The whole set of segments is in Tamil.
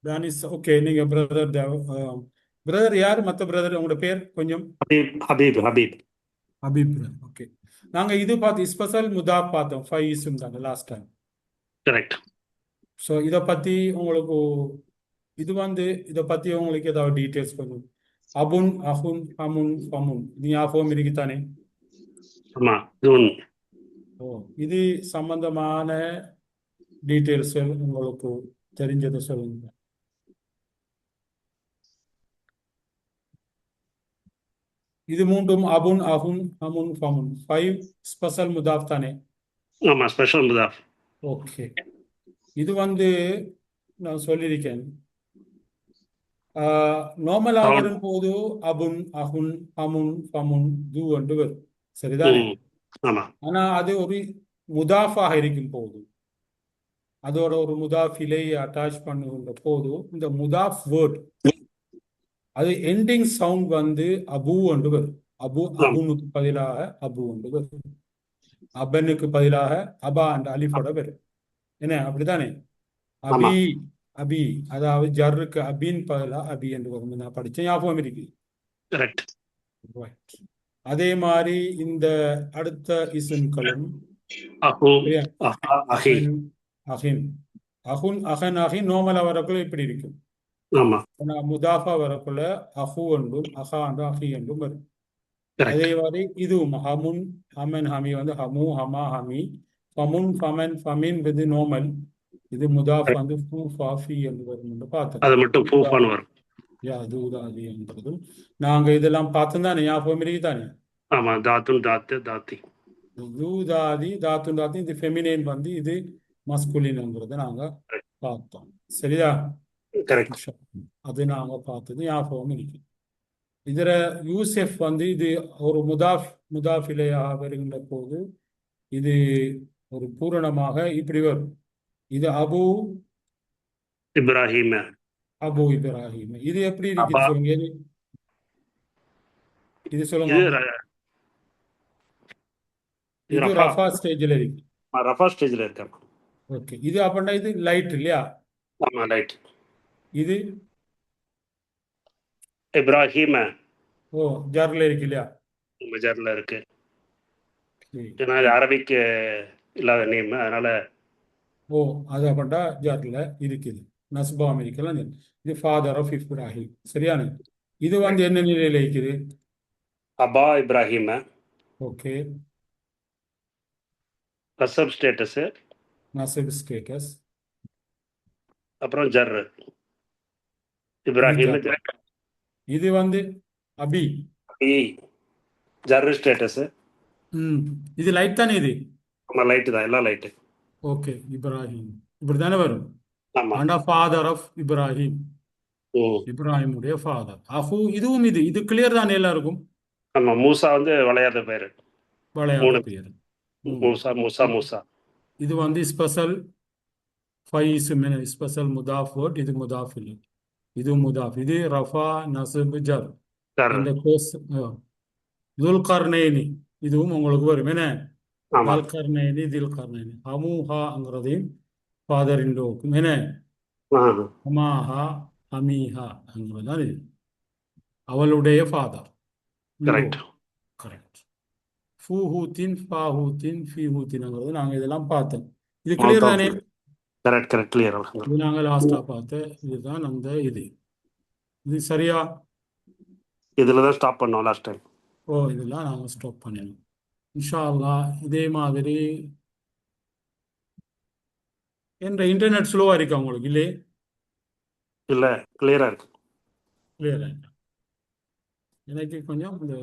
தானிஷ். ஓகே, நீங்க பிரதர் பிரதர் யார்? மற்ற பிரதர் உங்களோட பேர் கொஞ்சம். ஹபீப். ஹபீப். ஓகே. நாங்க இது பார்த்து ஸ்பெஷல் முதாப் பார்த்தோம், 5 இஸ்ம் தாங்க லாஸ்ட் டைம். கரெக்ட். ஸோ இதை பத்தி உங்களுக்கு இது வந்து இதை பத்தி உங்களுக்கு ஏதாவது டீட்டெயில்ஸ் கொஞ்சம். அபுன், அஹுன், ஹமுன், ஃபமுன், இது ஞாபகம் இருக்குதானே? ஆமா, ஜூன். ஓ, இது சம்பந்தமான டீட்டெயில்ஸ் உங்களுக்கு தெரிஞ்சதை சொல்லுங்க. இது மூன்றும் அபுன், அஹுன், ஹமுன், ஃபமுன் 5 ஸ்பெஷல் முதாப் தானே? ஆமா, ஸ்பெஷல் முதாஃப். ஓகே. இது வந்து நான் சொல்லியிருக்கேன், நார்மலாக சவுண்ட். வரும்போது அபுன், அஹுன், ஹமுன், ஃபமுன், து என்று வரும். சரிதானே? ம். ஆமா. ஆனா அது ஒரு முதாஃபாக இருக்கும் போது, அதோட ஒரு முதாஃபிலை அட்டாச் பண்ணுகின்ற போது, இந்த முதாஃப் வேர்ட் அது எண்டிங் சவுண்ட் வந்து அபு என்று வரும். ஆமா. அபுனுக்கு பதிலாக அபு என்று வரும். அபனுக்கு பதிலாக அபா என்ற அலிஃபோட வரும். என்ன, அப்படித்தானே? ஆமா. அபி, அபி, அதாவது ஜர்ருக்கு அபின் பதிலாக அபி என்று வரும். நான் படிச்சேன், ஞாபகம் இருக்கு. கரெக்ட். Right. அதே மாதிரி இந்த அடுத்த இஸ்ம்களும் அஹு, சரியா? அஹா, அஹி. அஹன், அஹின், அஹுன், அஹன், அஹின் நோமலா வரக்குள்ள இப்படி இருக்கும். ஆமா. ஆனா முதாஃபா வரக்குள்ள அஹு என்றும் அஹா என்றும் அஹி என்றும் வரும். அதே கரெக்ட். மாதிரி இதுவும் ஹமுன், ஹமன், ஹமி வந்து ஹமு, ஹமா, ஹமி. ஃபமுன், ஃபமன், ஃபமின் இது நோமல். இது முதாஃப் வந்து ஃபூ, ஃபாஃபி என்று வரும் என்று பார்த்தோம். அது மட்டும் பூஃபான்னு வரும். தூதாதி என்றதும் நாங்க இதெல்லாம் பார்த்தோம் ஞாபகம் இருக்குதானே? ஆமா, தாத்துன், தாத்து, தாத்தி. தூதாதி, தாத்துன், தாத்தி இது ஃபெமினைன் வந்து இது மஸ்குலின்ங்கிறத நாங்க பார்த்தோம். சரியா? கரெக்ட். அது நாங்க பார்த்தது ஞாபகம் இருக்கு. இதுல யூசெஃப் வந்து இது ஒரு முதாஃபிலையாக வருகின்ற போது இது ஒரு பூரணமாக இப்படி வரும். இது அபு, இப்ராஹிம். அபு இப்ராஹிம். இது எப்படி அபா. இருக்குது சொல்லுங்க. இது சொல்லுங்க. இது இது ரஃபா. ரஃபா ஸ்டேஜில் இருக்கு. ரஃபா ஸ்டேஜ்ல இருக்காங்க. ஓகே. இது அப்படின்னா இது லைட் இல்லையா? ஆமா, ரைட். இது இப்ராஹிம் ஓ ஜர்ல இருக்கு இல்லையா? மஜர்ல இருக்கு. சரி. ஏன்னா இது அரபிக் இல்லாத நேம், அதனால. ஓ, அது அப்படின்னா ஜர்ல இருக்குது. நஸ்பா அமெரிக்கலாம். இது ஃபாதர் ஆஃப் இப்ராஹிம். சரியான. இது வந்து என்ன நிலையில இருக்குது? அபா இப்ராஹிம். ஓகே. கசப் ஸ்டேட்டஸ். நசப் ஸ்டேட்டஸ். அப்புறம் ஜர். இது இப்ராஹிம் ஜர். ஜர். இது வந்து அபி. ஜர் ஸ்டேட்டஸ். ம். இது லைட் தானே இது? ஆமா, லைட்டு தான், எல்லாம் லைட்டு. ஓகே. இப்ராஹிம் இப்படி தானே வரும். ஆமா. ஆண்டா ஃபாதர் ஆஃப் இப்ராஹிம். ம். இப்ராஹிமுடைய ஃபாதர். அஹு இதுவும் இது கிளியர் தானே எல்லாருக்கும்? ஆமா, மூசா வந்து விளையாத பேரு. விளையாத 3 பெயர். மூசா, மூசா, மூசா. இது வந்து ஸ்பெஷல் ஸ்பெஷல் முதாஃப் வேர்ட். இது முதாஃப் இல்லை. இது முதாஃப். இது ரஃபா, நஸ்ப், ஜர். ஜர். இந்த கோர்ஸ் துல்கர்னைனி இதுவும் உங்களுக்கு வரும். என்ன? ஆமா. தல்கர்னைனி, தில்கர்னைனி. ஹமுஹாங்கிறதையும் ஃபாதர் இன்லோக்கும். என்ன? ஆஹ். ஹமாஹா, ஹமீஹாங்கிறது தான் இது. அவளுடைய ஃபாதர் இன்லோ. கரெக்ட். கரெக்ட். ஃபூஹூத்தின், ஃபாஹூத்தின், ஃபீஹூத்தின்ங்கிறது நாங்கள் இதெல்லாம் பார்த்தோம். இது கிளியர் மௌத்தம். தானே? Correct, correct, clear. இது நாங்கள் லாஸ்டா பார்த்த இதுதான் அந்த இது. இது சரியா? இதுல தான் ஸ்டாப் பண்ணோம் லாஸ்ட் டைம். ஓ, இதெல்லாம் நாங்கள் ஸ்டாப் பண்ணிடணும். இன்ஷா அல்லாஹ் இதே மாதிரி. என்ற இன்டர்நெட் ஸ்லோவா இருக்கா உங்களுக்கு இல்லையே? இல்ல, கிளியரா இருக்கு. கிளியரா இருக்கா? எனக்கு கொஞ்சம் இந்த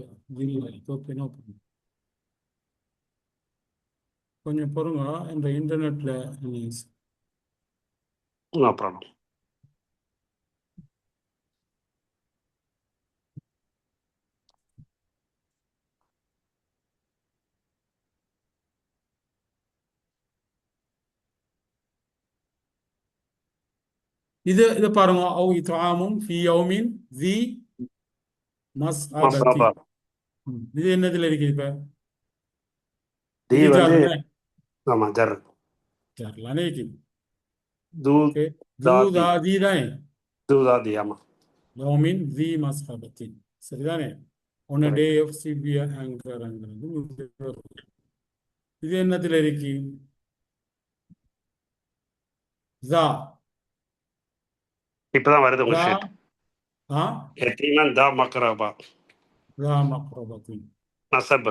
கொஞ்சம் பொறுங்க. இந்த இன்டர்நெட்ல நோ ப்ராப்ளம். இது பாருங்க. அவு இத்ஆமும் ஃபி யௌமின் தி மஸ்அபத்தி. மஸ்ரபா. இது என்னதுல இருக்கு இப்ப? தி இது வந்து ஜார்ல. ஆமா, ஜர். ஜார்லானே இருக்குது. ஓகே தூதாதி ஜூதாதி தானே தூதாதி ஆமா யோமின் தி மஸ்ஹபத்தின் சரிதானே on a day correct of severe anger இது என்னத்துல இருக்கு ஜா இப்பதான் வருது உங்க ஜா ஷீட் ஆ எத்தீமன் தா மக்ரபா ஜா மக்ரபத்தின் நசப்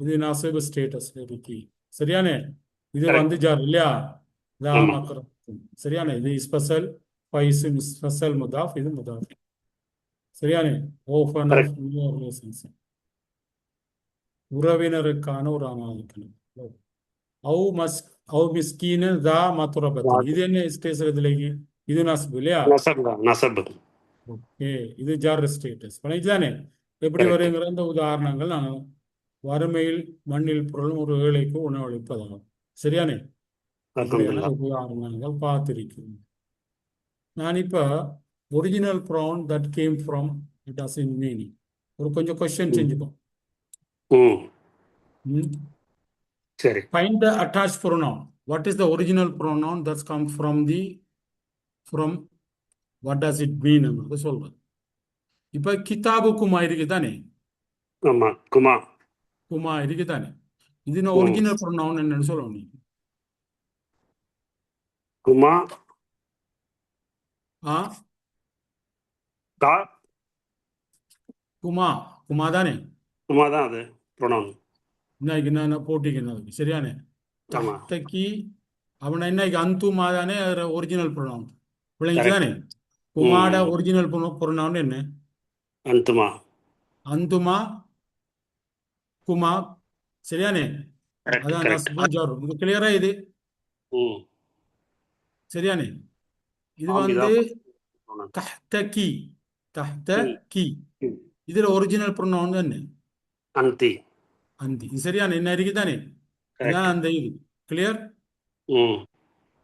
இது நசபு ஸ்டேட்டஸ்ல இருக்கு சரியானே இது வந்து கரெக்ட் ஜார் இல்லையா ஜா ஆமா மக்ரபத்தின் சரியானே இது ஸ்பெஷல் ஃபைஸ் ஸ்பெஷல் முதாஃப் இது முதாஃப் சரியானே ஓஃபன் ஆஃப் கரெக்ட் ரிலேஷன்ஷிப் உறவினருக்கான ஒரு அனாதிக்கணும் ஔ மஸ் ஔ மிஸ்கீன தா மத்ரபத்தின் இது என்ன ஸ்டேட்டஸ் இதுலேக்கு இது நஸ்பு இல்லையா நசப் தான் நசப் ஓகே இது ஜார் ஸ்டேட்டஸ் இதுதானே எப்படி கரெக்ட் வருங்கிற இந்த உதாரணங்கள் நாங்கள் வறுமையில் மண்ணில் பொருளும் ஒரு ஏழைக்கு உணவளிப்பதாகும் சரியானே இப்படியான அல்ஹம்துலில்லாஹ் உதாரணங்கள் பார்த்திருக்கிறோம் நான் இப்போ original brown that came from it as in meaning ஒரு கொஞ்சம் கொஸ்டின் ம் செஞ்சுப்போம் ம் சரி find the attach pronoun what is the original pronoun that's come from what does it mean சொல்றேன் இப்போ கிதாபு குமா இருக்கு தானே ஆமா குமா குமா இருக்கு தானே இது ம் ஒரிஜினல் ப்ரோனவுன் என்னன்னு சொல்லணும் நீ குமா ஆ கா குமா குமா தானே குமா தான் அது ப்ரொனவுன் இன்னைக்கு நான் போட்டிக்கு சரியானே ஆமா தஹ்தக்கி அவனை இன்னைக்கு அந்துமா தானே ஒரிஜினல் ப்ரோனவுன் விளங்கிச்சு கரெக்ட் தானே குமாட ம் ஒரிஜினல் ப்ரோனவுன் என்ன அந்துமா அந்துமா குமா சரியானே கரெக்ட் அதான் கரெக்ட் நஸ்பும் ஜாரும் இது கிளியரா இது ம் சரியானே இது ஆமி வந்து தான் ப்ரொனவுன் தஹ்தக்கி ம் தஹ்தக்கி ம் இதுல ஒரிஜினல் ப்ரோனவுன் என்ன அந்தி அந்தி இது சரியானே என்ன இருக்கு தானே இதான் கரெக்ட் அந்த இது கிளியர் ம்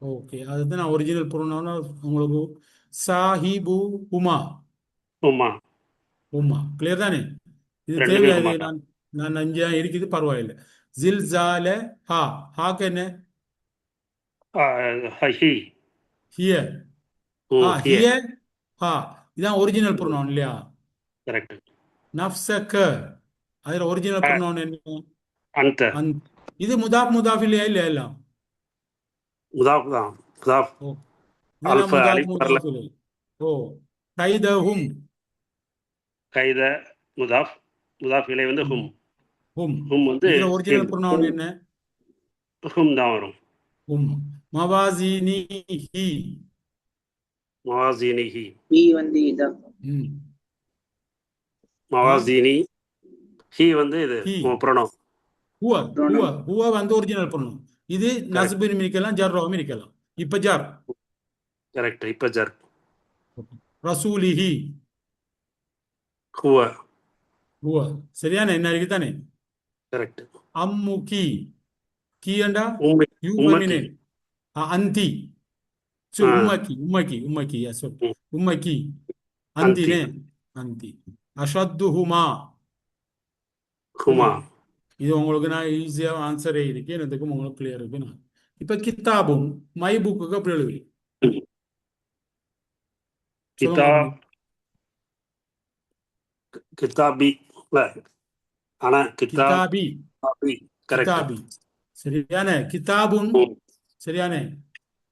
ஓகே அதுதான் நான் ஒரிஜினல் ப்ரோனவுன் உங்களுக்கு சாஹிபு உமா உமா உமா கிளியர் தானே இது ரெண்டுமே தேவையா உமா இது தான் நான் அஞ்சா இருக்குது பரவாயில்லை ஜில் ஜால ஹா ஹாக்கு என்ன ஹி ஹிய ம் ஹிய ஹிய ஹா இதான் ஒரிஜினல் ப்ரோனவுன் இல்லையா கரெக்ட் நஃப்சக அதில் ஒரிஜினல் ப்ரோனவுன் என்ன அந்த அந் இது முதாஃப் இல்லையா இல்லையா எல்லாம் முதாஃப் தான் முதாஃப் ஓ இதெல்லாம் அல்ஃப அலிஃப் வரல முதாஃப் இல்லை ஓ கைதஹும் கைத முதாஃப் முதாஃப் இலை வந்து ஹும் ஹும் ஹும் வந்து இதுல ஒரிஜினல் ஹிம் ப்ரோனவுன் என்ன ஹும் தான் வரும் ஹும் மவாசினிஹி மவாசீனிஹி ஈ வந்து இதான் ம் ஆ மவாசீனி ஹி வந்து இது ஹி ப்ரொனவுன் ஹுவ ஹுவ ப்ரோனவுன் ஹுவ வந்து ஒரிஜினல் ப்ரோனவுன் இது கரெக்ட் நஸ்பின் இருக்கலாம் ஜர்ராவும் இருக்கலாம் இப்ப ஜர் கரெக்ட் இப்ப ஜர் ரசூலிஹி ஹுவ ஹுவ சரியான என்ன இருக்கு தானே கரெக்ட் அம்முகி கீயண்டா உம்மி யூ உம்மக்கி ஃபெமினேன் அந்தி சு ஆ உம்மக்கி எஸ் ம், உம்மக்கி அந்தி அந்தினே அந்தி அஷத்துஹுமா ஹுமா புரியுது இது உங்களுக்கு நான் ஈஸியாக ஆன்சரே இருக்கு எனக்கும் உங்களுக்கு கிளியர் இருக்கு நான் இப்போ கித்தாபும் மை புக்குக்கு அப்படி எழுதி சொல்லுங்க கிதா அப்படி கிதாபி இல்ல ஆனா கிதாபி கிதாபி கரெக்ட் கிதாபி சரியான கிதாபுன் சரியானே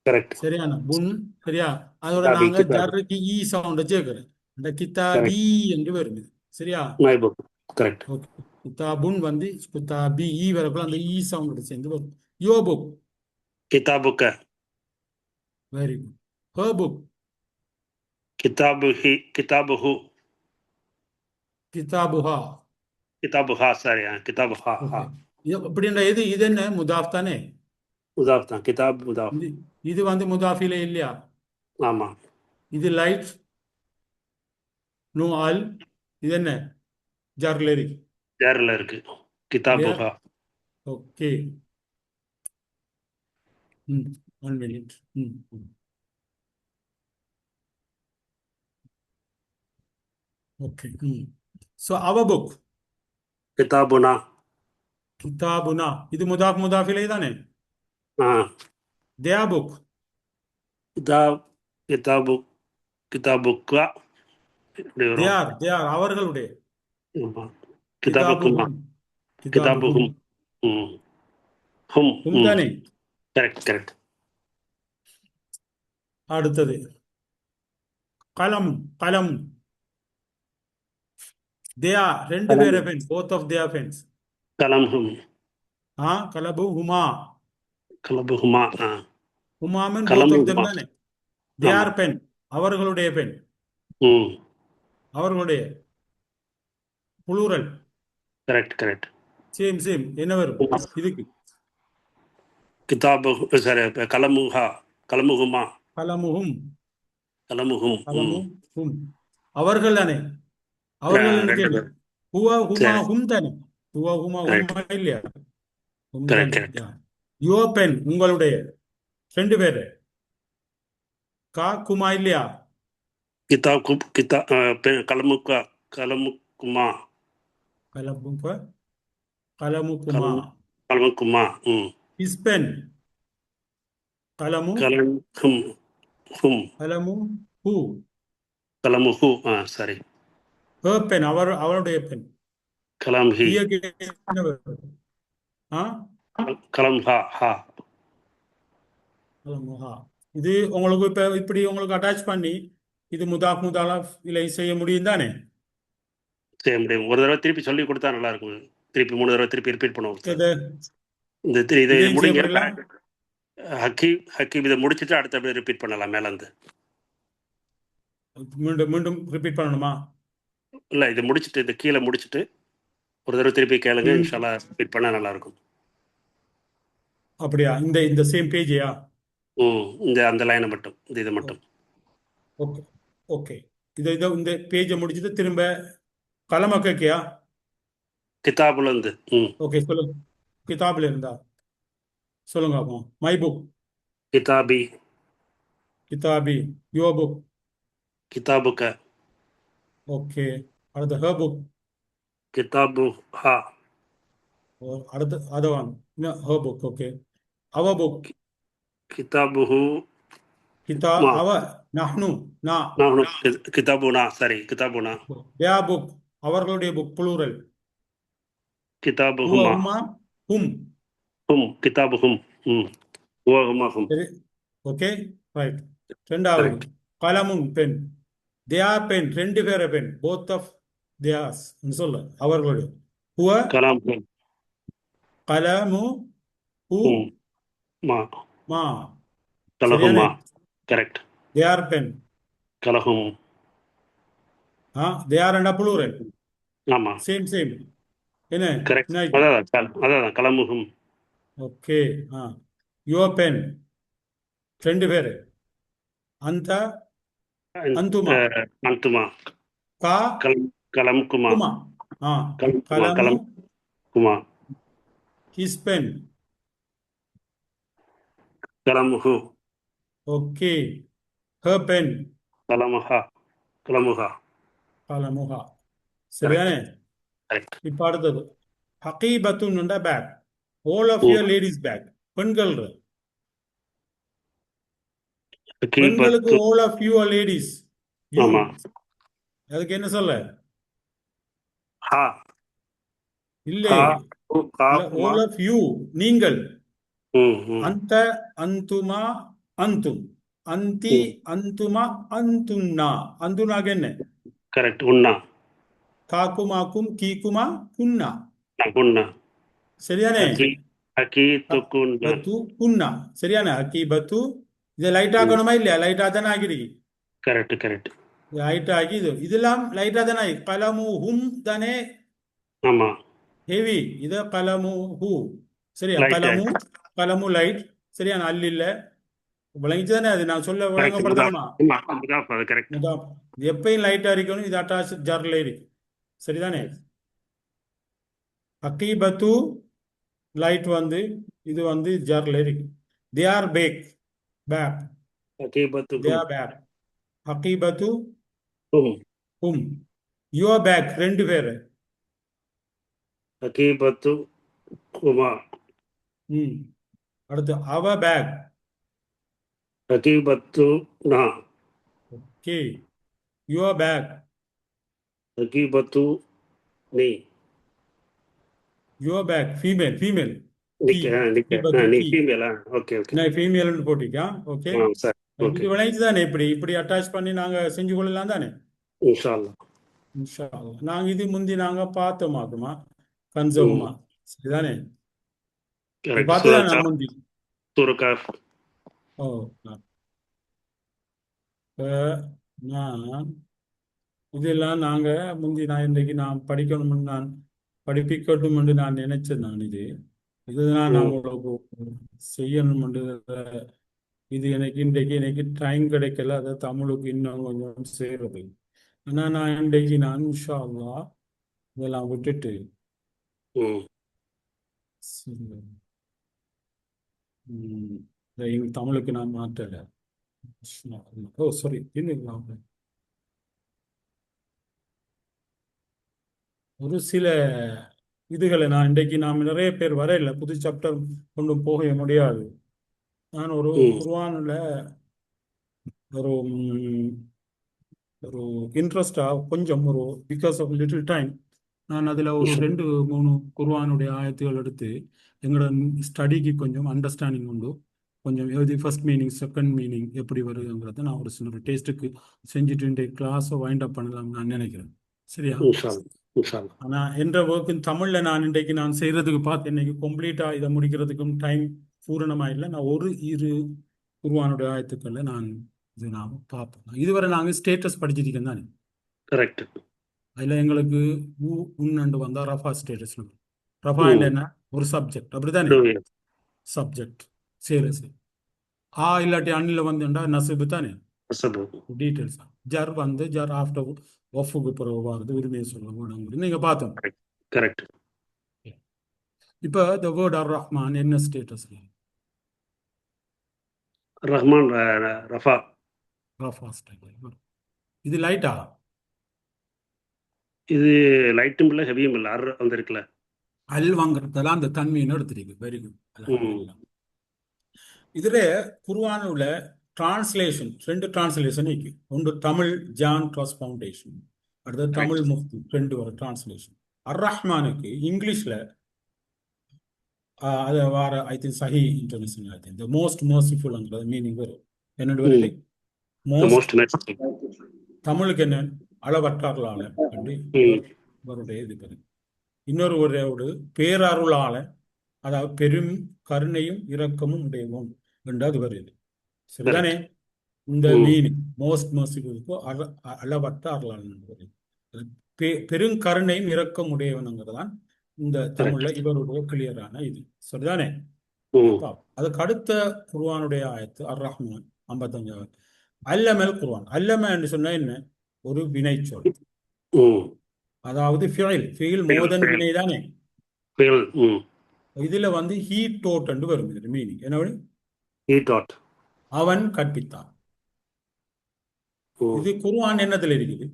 கரெக்ட் சரியான புன் சரியா அதோட கிதாபி நாங்க கிதாபி ஜர்ருக்கு ஈ சவுண்ட சேர்க்கிறேன் இந்த கிதாபி கரெக்ட் என்று வருது சரியா மை புக் கரெக்ட் ஓகே கிதாபுன் வந்து கிதாபி ஈ வரக்குள்ள அந்த ஈ சவுண்டோட சேர்ந்து வரும் யோ புக் கிதாபுக்க வெரி குட் ஹர் புக் கிதாபுஹி கிதாபுஹு கிதாபுஹா கிதாபுஹா சாரி கிதாபுஹா ஹா ஓகே அப்படின்ற இது என்ன முதாஃப் தானே முதாஃப் தான் கிதாப் முதாஃப் இது இது வந்து முதாஃபிலே இல்லையா ஆமா இது லைட் நோ ஆல் இது என்ன ஜார்லரி ஜர்ல இருக்கு இல்லையா கிதாபுஹா ஓகே ம் 1 மினிட் ம் ஓகே ம் ஸோ அவர் புக் கிதாபுனா கிதாபுனா இது முதாஃபிலே தானே ஆ தேர் புக் கிதாப் கிதாபு கிதாபுக்கா இப்படி வரும். தேர் அவர்களுடைய. ஆமா. கிதாபுக்குமா கிதாபுஹும் கிதாபுஹும் கிதாபுகும். ம். ஹும். ஹும் ம். தானே. Correct correct. அடுத்தது கலம் கலம். ரெண்டு கலம் பேரை pen, both of their pens. கலம்ஹும் கலபு ஹுமா. கலபுகுமா. ஹுமாமின் போத் ஆஃப் தெம் கலமுகுமா. தானே. ஆமா. தேர் பெண், அவர்களுடைய பெண். ம். அவர்களுடைய புளூரல். Correct correct. சேம் என்ன வரும் இதுக்கு? கிதாபு சரி கலமுகா கலமுகுமா கலமுஹும் கலமுகும். ம். கலமுஹும் அவர்கள் தானே. அவர்கள் ரெண்டு என்ன? பேர். ஹுவா ஹுமா சரி ஹும் தானே. ஹுவா ஹுமா கரெக்ட் ஹுமா இல்லையா? ஹும் கரெக்ட் தானே. கரெக்ட். யுவர் பெண், உங்களுடைய. ரெண்டு பேரு. குமா இல்லையா? கிதாப் கிதா கலமுக்கா கலமுக்குமா கலமுக கலமுகுமா. கலம் கலமுக்குமா. ம். His pen. கலமு கலம் ஹும் ஹும் கலமு ஹூ. கலமுஹு. சரி. ஹர் பென், அவருடைய பெண். கலம் ஹி ஹியக்கு என்ன வரும்? ஆ கலம் ஹா ஹா. கலமுஹா. இது உங்களுக்கு இப்ப இப்படி உங்களுக்கு அட்டாச் பண்ணி இது முதாஃப் முதாலஃப் இல்லை செய்ய முடியும் தானே. செய்ய முடியும். ஒரு தடவை திருப்பி சொல்லி கொடுத்தா நல்லா இருக்கும். திருப்பி 3 தடவை திருப்பி ரிப்பீட் பண்ணுவோம் சார். இது இந்த இதை இதையும் முடிங்க. செய்யப்படலாம். ஹக்கீம் ஹக்கீம் இதை முடிச்சுட்டு அடுத்த அப்படியே ரிப்பீட் பண்ணலாம் மேலேருந்து. மீண்டும் மீண்டும் ரிப்பீட் பண்ணணுமா? இல்லை இது முடிச்சுட்டு இந்த கீழே முடிச்சுட்டு ஒரு தடவை திருப்பி கேளுங்க. ம். இன்ஷால்லா ரிப்பீட் பண்ணால் நல்லாயிருக்கும். அப்படியா? இந்த சேம் பேஜியா? இந்த அந்த லைனை மட்டும் இது மட்டும். Okay okay. இந்த பேஜை முடிச்சுட்டு திரும்ப கலம கேக்கியா? கிதாபுலேருந்து. ஓகே சொல்லுங்க. கிதாபில் இருந்தா சொல்லுங்க. அப்போ மை புக், கிதாபி கிதாபி, யுவர் புக். கிதாபுக்க ஓகே. அடுத்து ஹர் புக். கிதாபு ஹா அடுத்து அதவான் her book. Okay. Our book. கிதாபுஹு மா அவ நஹ்னு நா. நானு கிதாபுனா. சரி கிதாபுனா. their புக், அவர்களுடைய புக் புளூரல். கிதாபுஹுமா ஹுமா ஹும். ஹும் கிதாபுஹும். ஹுமா ஹும். சரி. Okay right. ரெண்டாவது கரெக்ட். கலமும் பெண். தேர் பெண், ரெண்டு பேரை பெண். போத் ஆஃப் தேர்ஸ் சொல்ல அவர்களுடைய. ஹுவ கலாம் ஹும். கலமு ஹூ மா மா. சரியானே. கலஹுமா. கரெக்ட். தேர் பெண். கலஹும். தேர் அண்டா புளூரல். ஆமா சேம் என்ன கரெக்ட். என்ன? அதான் கலமுகும். ஓகே. யுவர் பென், ரெண்டு பேரு. அந்த அந்துமா. அந்துமா கா கலம் குமா குமா. கலமு கலம் குமா ஹிஸ் பென். கலமுகு ஓகே. Her pen. கலமுஹா கலமுஹா. கலமுஹா. கரெக்ட் சரியானே. கரெக்ட். இப்ப அடுத்தது ஹகீபத்துன் bag. All of your ladies bag. பெண்கள். பெண்களுக்கு all of your ladies. You. ஆமா அதுக்கு என்ன சொல்ல? ஹா இல்லை ஹா ஹா இல்ல, குமா. ஆல் ஆஃப் யூ நீங்கள். ம் அந்த அந்துமா அந்தும். அந்தி அந்துமா அந்துன்னா. அந்துனாக என்ன? கரெக்ட். உண்ணா காக்குமாக்கும் கீக்குமா குன்னா. உண்ணா. சரியானே. ஹக்கி ஹக்கி துக்குண்ணா. பத்து குன்னா. சரியானே. ஹக்கி பத்து. இதை லைட் ஆக்கணுமா இல்லையா? லைட்டா தானே ஆகிருக்கு. Correct correct. லைட் ஆகி இதெல்லாம் லைட்டா தானே. கலமு ஹும் தானே ஆமா ஹெவி. இது கலமு ஹூ. சரியா? லைட் கலமு லைட். சரியான அல்ல விளங்கிச்சு தானே. அது நான் சொல்ல கரெக்ட். விளங்கப்படுத்தணுமா? முதாஃப் அது கரெக்ட். இது எப்பயும் லைட்டா இருக்கணும். இது அட்டாச் ஜர்ல இருக்கு. சரிதானே. ஹக்கீபத்து லைட் வந்து இது வந்து ஜர்ல இருக்கு. They are bag bag. ஹக்கி தே பத்துக்கும் ஆர் பேக். ஹக்கீபத்து ஹும். ஹும். யுவர் பேக், ரெண்டு பேரு. ஹக்கி பத்து குமா. அடுத்து அவர் பேக். ரகீபத்துனா ஓகே. Your bag. ரகீபத்து நீ யுவர் பேக். Female female. கீ. நிக்க நீ கீ. ஃபீமேலா? Okay okay. நான் ஃபீமேல்னு போட்டிக்கா. ஓகே. Sir okay. இது விளைஞ்சு தானே இப்படி அட்டாச் பண்ணி நாங்க செஞ்சு கொள்ளலாம் தானே. இன்ஷா அல்லாஹ். இன்ஷா அல்லாஹ். நாங்க இது முந்தி நாங்க பார்த்தோமாக்குமா கன்சவுமா சரிதானே. இது கரெக்ட். பார்த்துதான் நான் முந்தி. சூரக்கார். ஓ இப்ப நான் இதெல்லாம் நாங்க முந்தி நான் இன்றைக்கு நான் படிக்கணும்னு நான் படிப்பிக்கட்டும்னு நான் நினைச்சேன். நான் இதுதான் நான் உங்களுக்கு செய்யணும்னு இது எனக்கு இன்றைக்கு எனக்கு டைம் கிடைக்கல. அதை தமிழுக்கு இன்னும் கொஞ்சம் செய்யறது. ஆனா நான் இன்றைக்கு நான் இன்ஷா அல்லாஹ் இதெல்லாம் விட்டுட்டு சரி, இதை தமிழுக்கு நான் மாற்றல. ஓ சாரி, இன்னும் ஒரு சில இதுகளை நான் இன்றைக்கு நாம் நிறைய பேர் வரையில புது சாப்டர் கொண்டு போக முடியாது. நான் ஒரு குர்ஆன்ல ஒரு ஒரு இன்ட்ரெஸ்டா கொஞ்சம் ஒரு பிகாஸ் ஆஃப் லிட்டில் டைம் நான் அதில் ஒரு 2-3 குர்ஆனுடைய ஆயத்துகள் எடுத்து எங்களோட ஸ்டடிக்கு கொஞ்சம் அண்டர்ஸ்டாண்டிங் உண்டு. கொஞ்சம் எழுதி ஃபர்ஸ்ட் மீனிங் செகண்ட் மீனிங் எப்படி வருதுங்கிறத நான் ஒரு சின்ன டேஸ்ட்டுக்கு செஞ்சுட்டு இன்றைக்கு கிளாஸை வைண்ட் அப் பண்ணலாம் நான் நினைக்கிறேன். சரியா? ஆனா என்ற ஒர்க்கு தமிழ்ல நான் இன்றைக்கு நான் செய்யறதுக்கு பார்த்து இன்னைக்கு கம்ப்ளீட்டா இதை முடிக்கிறதுக்கும் டைம் பூரணமா இல்லை. நான் ஒரு இரு குர்ஆனுடைய ஆயத்துக்கள்ல நான் இது நான் பார்ப்பேன். இதுவரை நாங்கள் ஸ்டேட்டஸ் படிச்சிருக்கேன் தானே. கரெக்ட். அதில் எங்களுக்கு உன்னண்டு வந்தா ரஃபா ஸ்டேட்டஸ். ரஃபா என்ன ஒரு சப்ஜெக்ட் அப்படித்தானே. சப்ஜெக்ட் சரி சரி. இல்லாட்டி அண்ணில் வந்துண்டா நசிபு தானே. டீட்டெயில்ஸ் ஜர் வந்து ஜர் ஆஃப்டர் ஒஃபுக்கு பிறகு வருது உரிமையை சொல்ல வேணும் நீங்க பார்த்தோம். கரெக்ட். இப்போ த வேர்ட் அர் ரஹ்மான் என்ன ஸ்டேட்டஸ்? ரஹ்மான் ரஃபா. ரஃபா ஸ்டேட்டஸ். இது லைட்டா? இது லைட்டும் இல்லை ஹெவியும் இல்லை. அர் வந்திருக்குல்ல. அல் வாங்குறதெல்லாம் அந்த தன்மையின்னு எடுத்துருக்கு. Very good. இதுல குர்ஆன்ல டிரான்ஸ்லேஷன் 2 டிரான்ஸ்லேஷன் இருக்கு. ஒன்று தமிழ் ஜான் ட்ரஸ் ஃபவுண்டேஷன், அடுத்தது தமிழ் முஃப்தி 2 வர டிரான்ஸ்லேஷன். அர் ரஹ்மானுக்கு இங்கிலீஷ்ல அது வார ஐ திங்க் சஹி international I think the most மர்சிஃபுல்ங்கிறது மீனிங் வரும். என்னோட வருது மோஸ்ட். தமிழுக்கு என்ன அளவற்றார்களால அப்படி அவருடைய இது பெரு. இன்னொரு ஒரு பேரருளால அதாவது பெரும் கருணையும் இரக்கமும் உடையவும் ரெண்டாவது வருது. சரிதானே. இந்த மீனிங் மோஸ்ட் மர்சிஃபுலுக்கு அளவற்ற அருளாளன் பெருங்கருணையும் இரக்கம் உடையவனுங்கிறதான் இந்த தமிழ்ல இவருடைய கிளியரான இது. சரிதானே. அதுக்கு அடுத்த குர்ஆனுடைய ஆயத்து அர் ரஹ்மான் 55வது. அல்லமல் குர்ஆன். அல்லம என்று சொன்னா என்ன? ஒரு வினை சொல். அதாவது ஃபீல் மோதன் வினை தானே. இதுல வந்து ஹீ டோட் என்று வரும். இது மீனிங் என்ன? அவன் கற்பித்தான். இது குர்ஆன் என்னத்துல இருக்குது?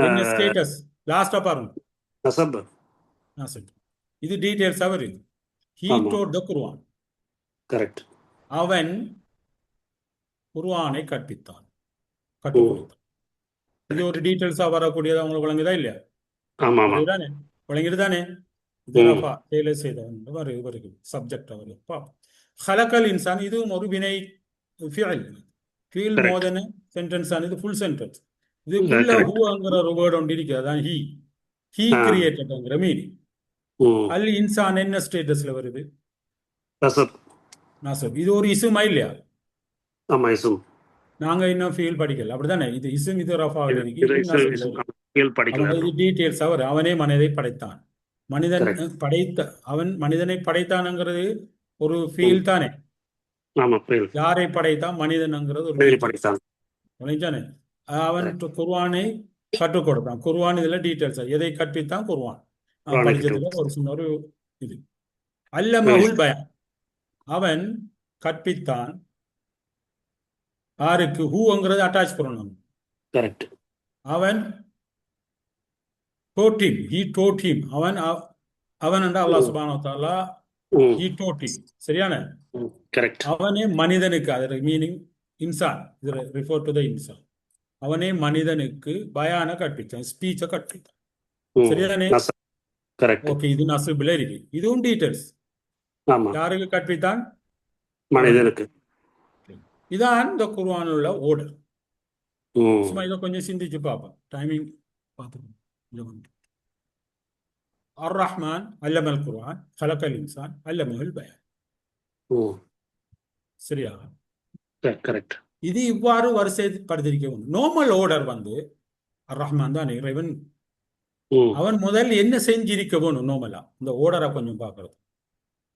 என்ன ஸ்டேட்டஸ்? லாஸ்டா பாருங்க. நஸப். இது டீடைல்ஸ் அவர் இது. He taught the Quran. Correct. அவன் குர்ஆனை கற்பித்தான், கற்றுக் கொடுத்தான். இது ஒரு டீடைல்ஸா வரக்கூடியது. அவங்களுக்கு விளங்குதா இல்லையா? தானே விளங்கிடுதானே. இது ரஃபா செயலை செய்தவன் வருகிறது சப்ஜெக்ட் அவர். ஹலக்கல் இன்சான் இதுவும் ஒரு வினை ஃபீல் மோதன சென்டென்ஸ் ஆன இது ஃபுல் சென்டென்ஸ். இதுக்குள்ள ஹூங்கிற ஒரு வேர்டு ஒன்று இருக்கு. அதான் ஹீ கிரியேட்டட்ங்கிற மீனிங். அல் இன்சான் என்ன ஸ்டேட்டஸ்ல வருது? நஸப். இது ஒரு இசுமா இல்லையா? நாங்க இன்னும் ஃபீல் படிக்கல அப்படித்தானே. இது இசும் இது ரஃபாவில் இருக்கு. டீடைல்ஸ் அவர் அவனே மனிதனை படைத்தான். மனிதன் அவன் மனிதனை படைத்தான்ங்கிறது ஒரு ஃபீல் தானே. யாரை படைத்தான்? மனிதன்ங்கிறது ஒரு தானே. அவன் குர்ஆனை கற்றுக் கொடுத்தான். குர்ஆன் இதுல டீடைல்ஸ் எதை கற்பித்தான்? குர்ஆன் படிச்சதுல ஒரு சின்ன ஒரு இது. அல்லமஹுல் பயான். அவன் கற்பித்தான். யாருக்கு? ஹூங்கிறது அட்டாச் பண்ணணும். கரெக்ட். அவன் taught him. He taught him. அவன் என்ற அல்லாஹ் சுப்ஹானஹு வ தஆலா ம் he taught it. சரியான ம் கரெக்ட். அவனே மனிதனுக்கு, அதோட மீனிங் இன்சான், இது ரிஃபர் டு த இன்சான். அவனே மனிதனுக்கு பயான கற்பித்தான், ஸ்பீச்சை கற்பித்தான். ம் சரிதானே? கரெக்ட். ஓகே, இது நசுபில் இருக்கு. இதுவும் டீட்டெயில்ஸ். ஆமா, யாருக்கு கற்பித்தான்? மனிதனுக்கு. இதான் இந்த குர்ஆனில் உள்ள ஓர்டர். ம் சும்மா இதை கொஞ்சம் சிந்திச்சு பார்ப்போம். டைமிங் பார்த்துக்கணும். அர் ரஹ்மான் அல்லமல் குர்ஆன் ஹலக்கல் இன்சான் அல்லமஹுல் பயான். ம் சரியா? கரெக்ட். இது இவ்வாறு வரிசைப்படுத்திருக்க. நார்மல் ஆர்டர் வந்து அர் ரஹ்மான் தான் இறைவன். ம் அவன் முதல் என்ன செஞ்சிருக்க வேணும்? நார்மலா இந்த ஓர்டரை கொஞ்சம் பார்க்கறது.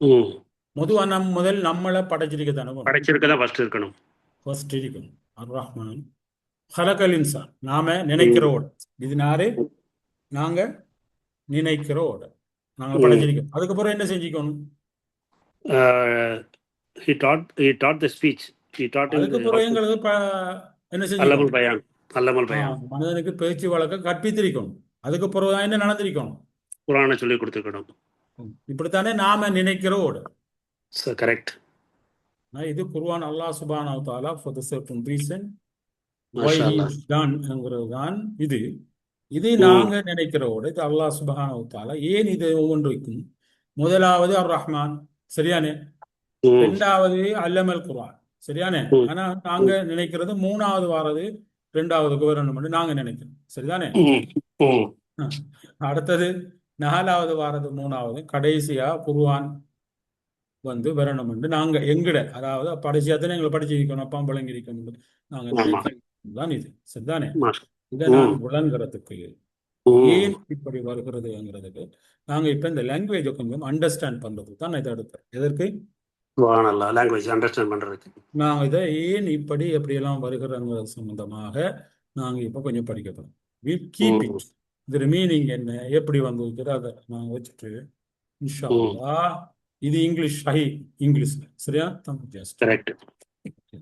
ம் பொதுவா முதல் நம்மளை படைச்சிருக்க தானே வேணும். படைச்சிருக்கதான் ஃபர்ஸ்ட் இருக்கணும். ஃபர்ஸ்ட் இருக்கணும். அர் ரஹ்மான் ஹலக்கல் இன்சான், நாம நினைக்கிற ஓர்டர். இது நாங்க நினைக்கிற ஓர்டர், நாங்க படைச்சிருக்கோம். அதுக்கப்புறம் என்ன செஞ்சுக்கணும்? he taught the speech. He taught in அதுக்கப்புறம் எங்களுக்கு என்ன அல்லமல் செஞ்சுக்கணும்? பயான். அல்லமல் பயான். மனிதனுக்கு பேச்சு வழக்க கற்பித்திருக்கணும். அதுக்கப்புறம் தான் என்ன நடந்திருக்கணும்? குர்ஆனை சொல்லி கொடுத்துருக்கணும். இப்படித்தானே நாம நினைக்கிற ஓர்டர். கரெக்ட். இது குர்ஆன் அல்லாஹ் சுப்ஹானஹு வ தஆலா for the certain reason why Masha he Allah. is done என்கிறது தான் இது நாங்க நினைக்கிறோட. இது அல்லாஹ் சுப்ஹானஹு வ தஆலா ஏன் இது ஒவ்வொன்றுக்கும் முதலாவது அர் ரஹ்மான், சரியானே? ம் ரெண்டாவது அல்லமல் குர்ஆன், சரியானே? ம் ஆனா நாங்க நினைக்கிறது மூணாவது வாரது ரெண்டாவதுக்கு வரணும் நாங்க நினைக்கிறோம், சரிதானே? ம் ம் அடுத்தது நாலாவது வாரது மூணாவது, கடைசியா குர்ஆன் வந்து வரணும் என்று நாங்க எங்கட, அதாவது படிச்சாத்தானே எங்களை படிச்சிருக்கணும், அப்பா விளங்கிருக்கணும் நாங்க ஆமா. நினைக்கிறது தான் இது, சரிதானே? மாஷா. இதை நான் ம் விளங்குறதுக்கு ம் ஏன் இப்படி வருகிறதுங்கிறதுக்கு நாங்க இப்ப இந்த லாங்குவேஜை கொஞ்சம் அண்டர்ஸ்டாண்ட் பண்றதுக்கு தான் நான் இதை எடுத்தேன். எதற்கு? சுப்ஹானல்லாஹ். லாங்குவேஜ் அண்டர்ஸ்டாண்ட் பண்றதுக்கு. நாங்க இதை ஏன் இப்படி எப்படியெல்லாம் வருகிறோங்கிறது சம்பந்தமாக நாங்க இப்ப கொஞ்சம் படிக்க போறோம். வி கீப் ம் இட், இது மீனிங் என்ன, எப்படி வந்திருக்குது அதை நாங்க வச்சுட்டு இன்ஷா ம் அல்லாஹ். இது இங்கிலீஷ், இங்கிலீஷ்ல, சரியா? Tamil just correct.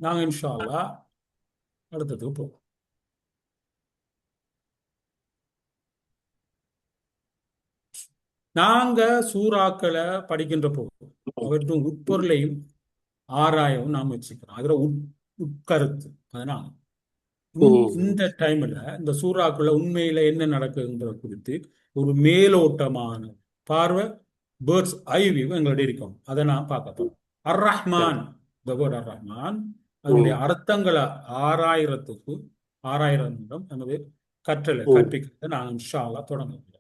நாங்க இன்ஷா அல்லாஹ் அடுத்ததுக்கு போவோம். நாங்க சூறாக்களை படிக்கின்ற போது அவற்றின் உட்பொருளையும் ஆராயவும் நாம் வச்சுக்கிறோம். அதுல உட்கருத்து. அதனால இந்த டைம்ல இந்த சூறாக்குள்ள உண்மையில என்ன நடக்குதுங்கிற குறித்து ஒரு மேலோட்டமான பார்வை, பேர்ட்ஸ் ஐ வியூ எங்களுடைய இருக்கும். அதை நான் பார்க்க போறோம். அர் ரஹ்மான், the word அர் ரஹ்மான், அதனுடைய அர்த்தங்களை ஆறாயிரம் நமது கற்பிக்கிறத நான் இன்ஷா அல்லாஹ் தொடங்குகிறேன்.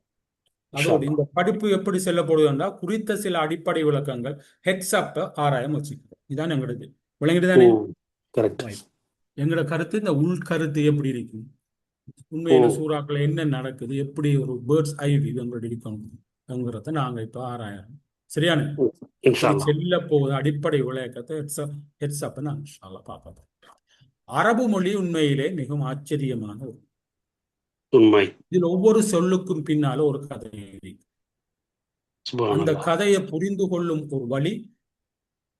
அதோடு இந்த படிப்பு எப்படி செல்லப்படுதுன்னா குறித்த சில அடிப்படை விளக்கங்கள் ஹெட்ஸ்அப் ஆராயம் வச்சுக்கிறோம். இதான் எங்களுடைய விளங்கிட்டு தானே? எங்களோட கருத்து, இந்த உள்கருத்து எப்படி இருக்கும், உண்மையில சூறாக்கள் என்ன நடக்குது, எப்படி ஒரு பேர்ட்ஸ் ஐ வியூ எங்களுடைய இருக்கணும்ங்கிறத நாங்க இப்ப ஆராயம். சரியான செல்ல போகுது அடிப்படை விளக்கத்தை ஹெட்ஸ்அப் நான் இன்ஷா அல்லாஹ் பார்ப்போம். அரபு மொழி உண்மையிலே மிகவும் ஆச்சரியமான ஒரு உண்மை. இதில் ஒவ்வொரு சொல்லுக்கும் பின்னால ஒரு கதை இருக்கு. அந்த கதையை புரிந்து கொள்ளும் ஒரு வழி,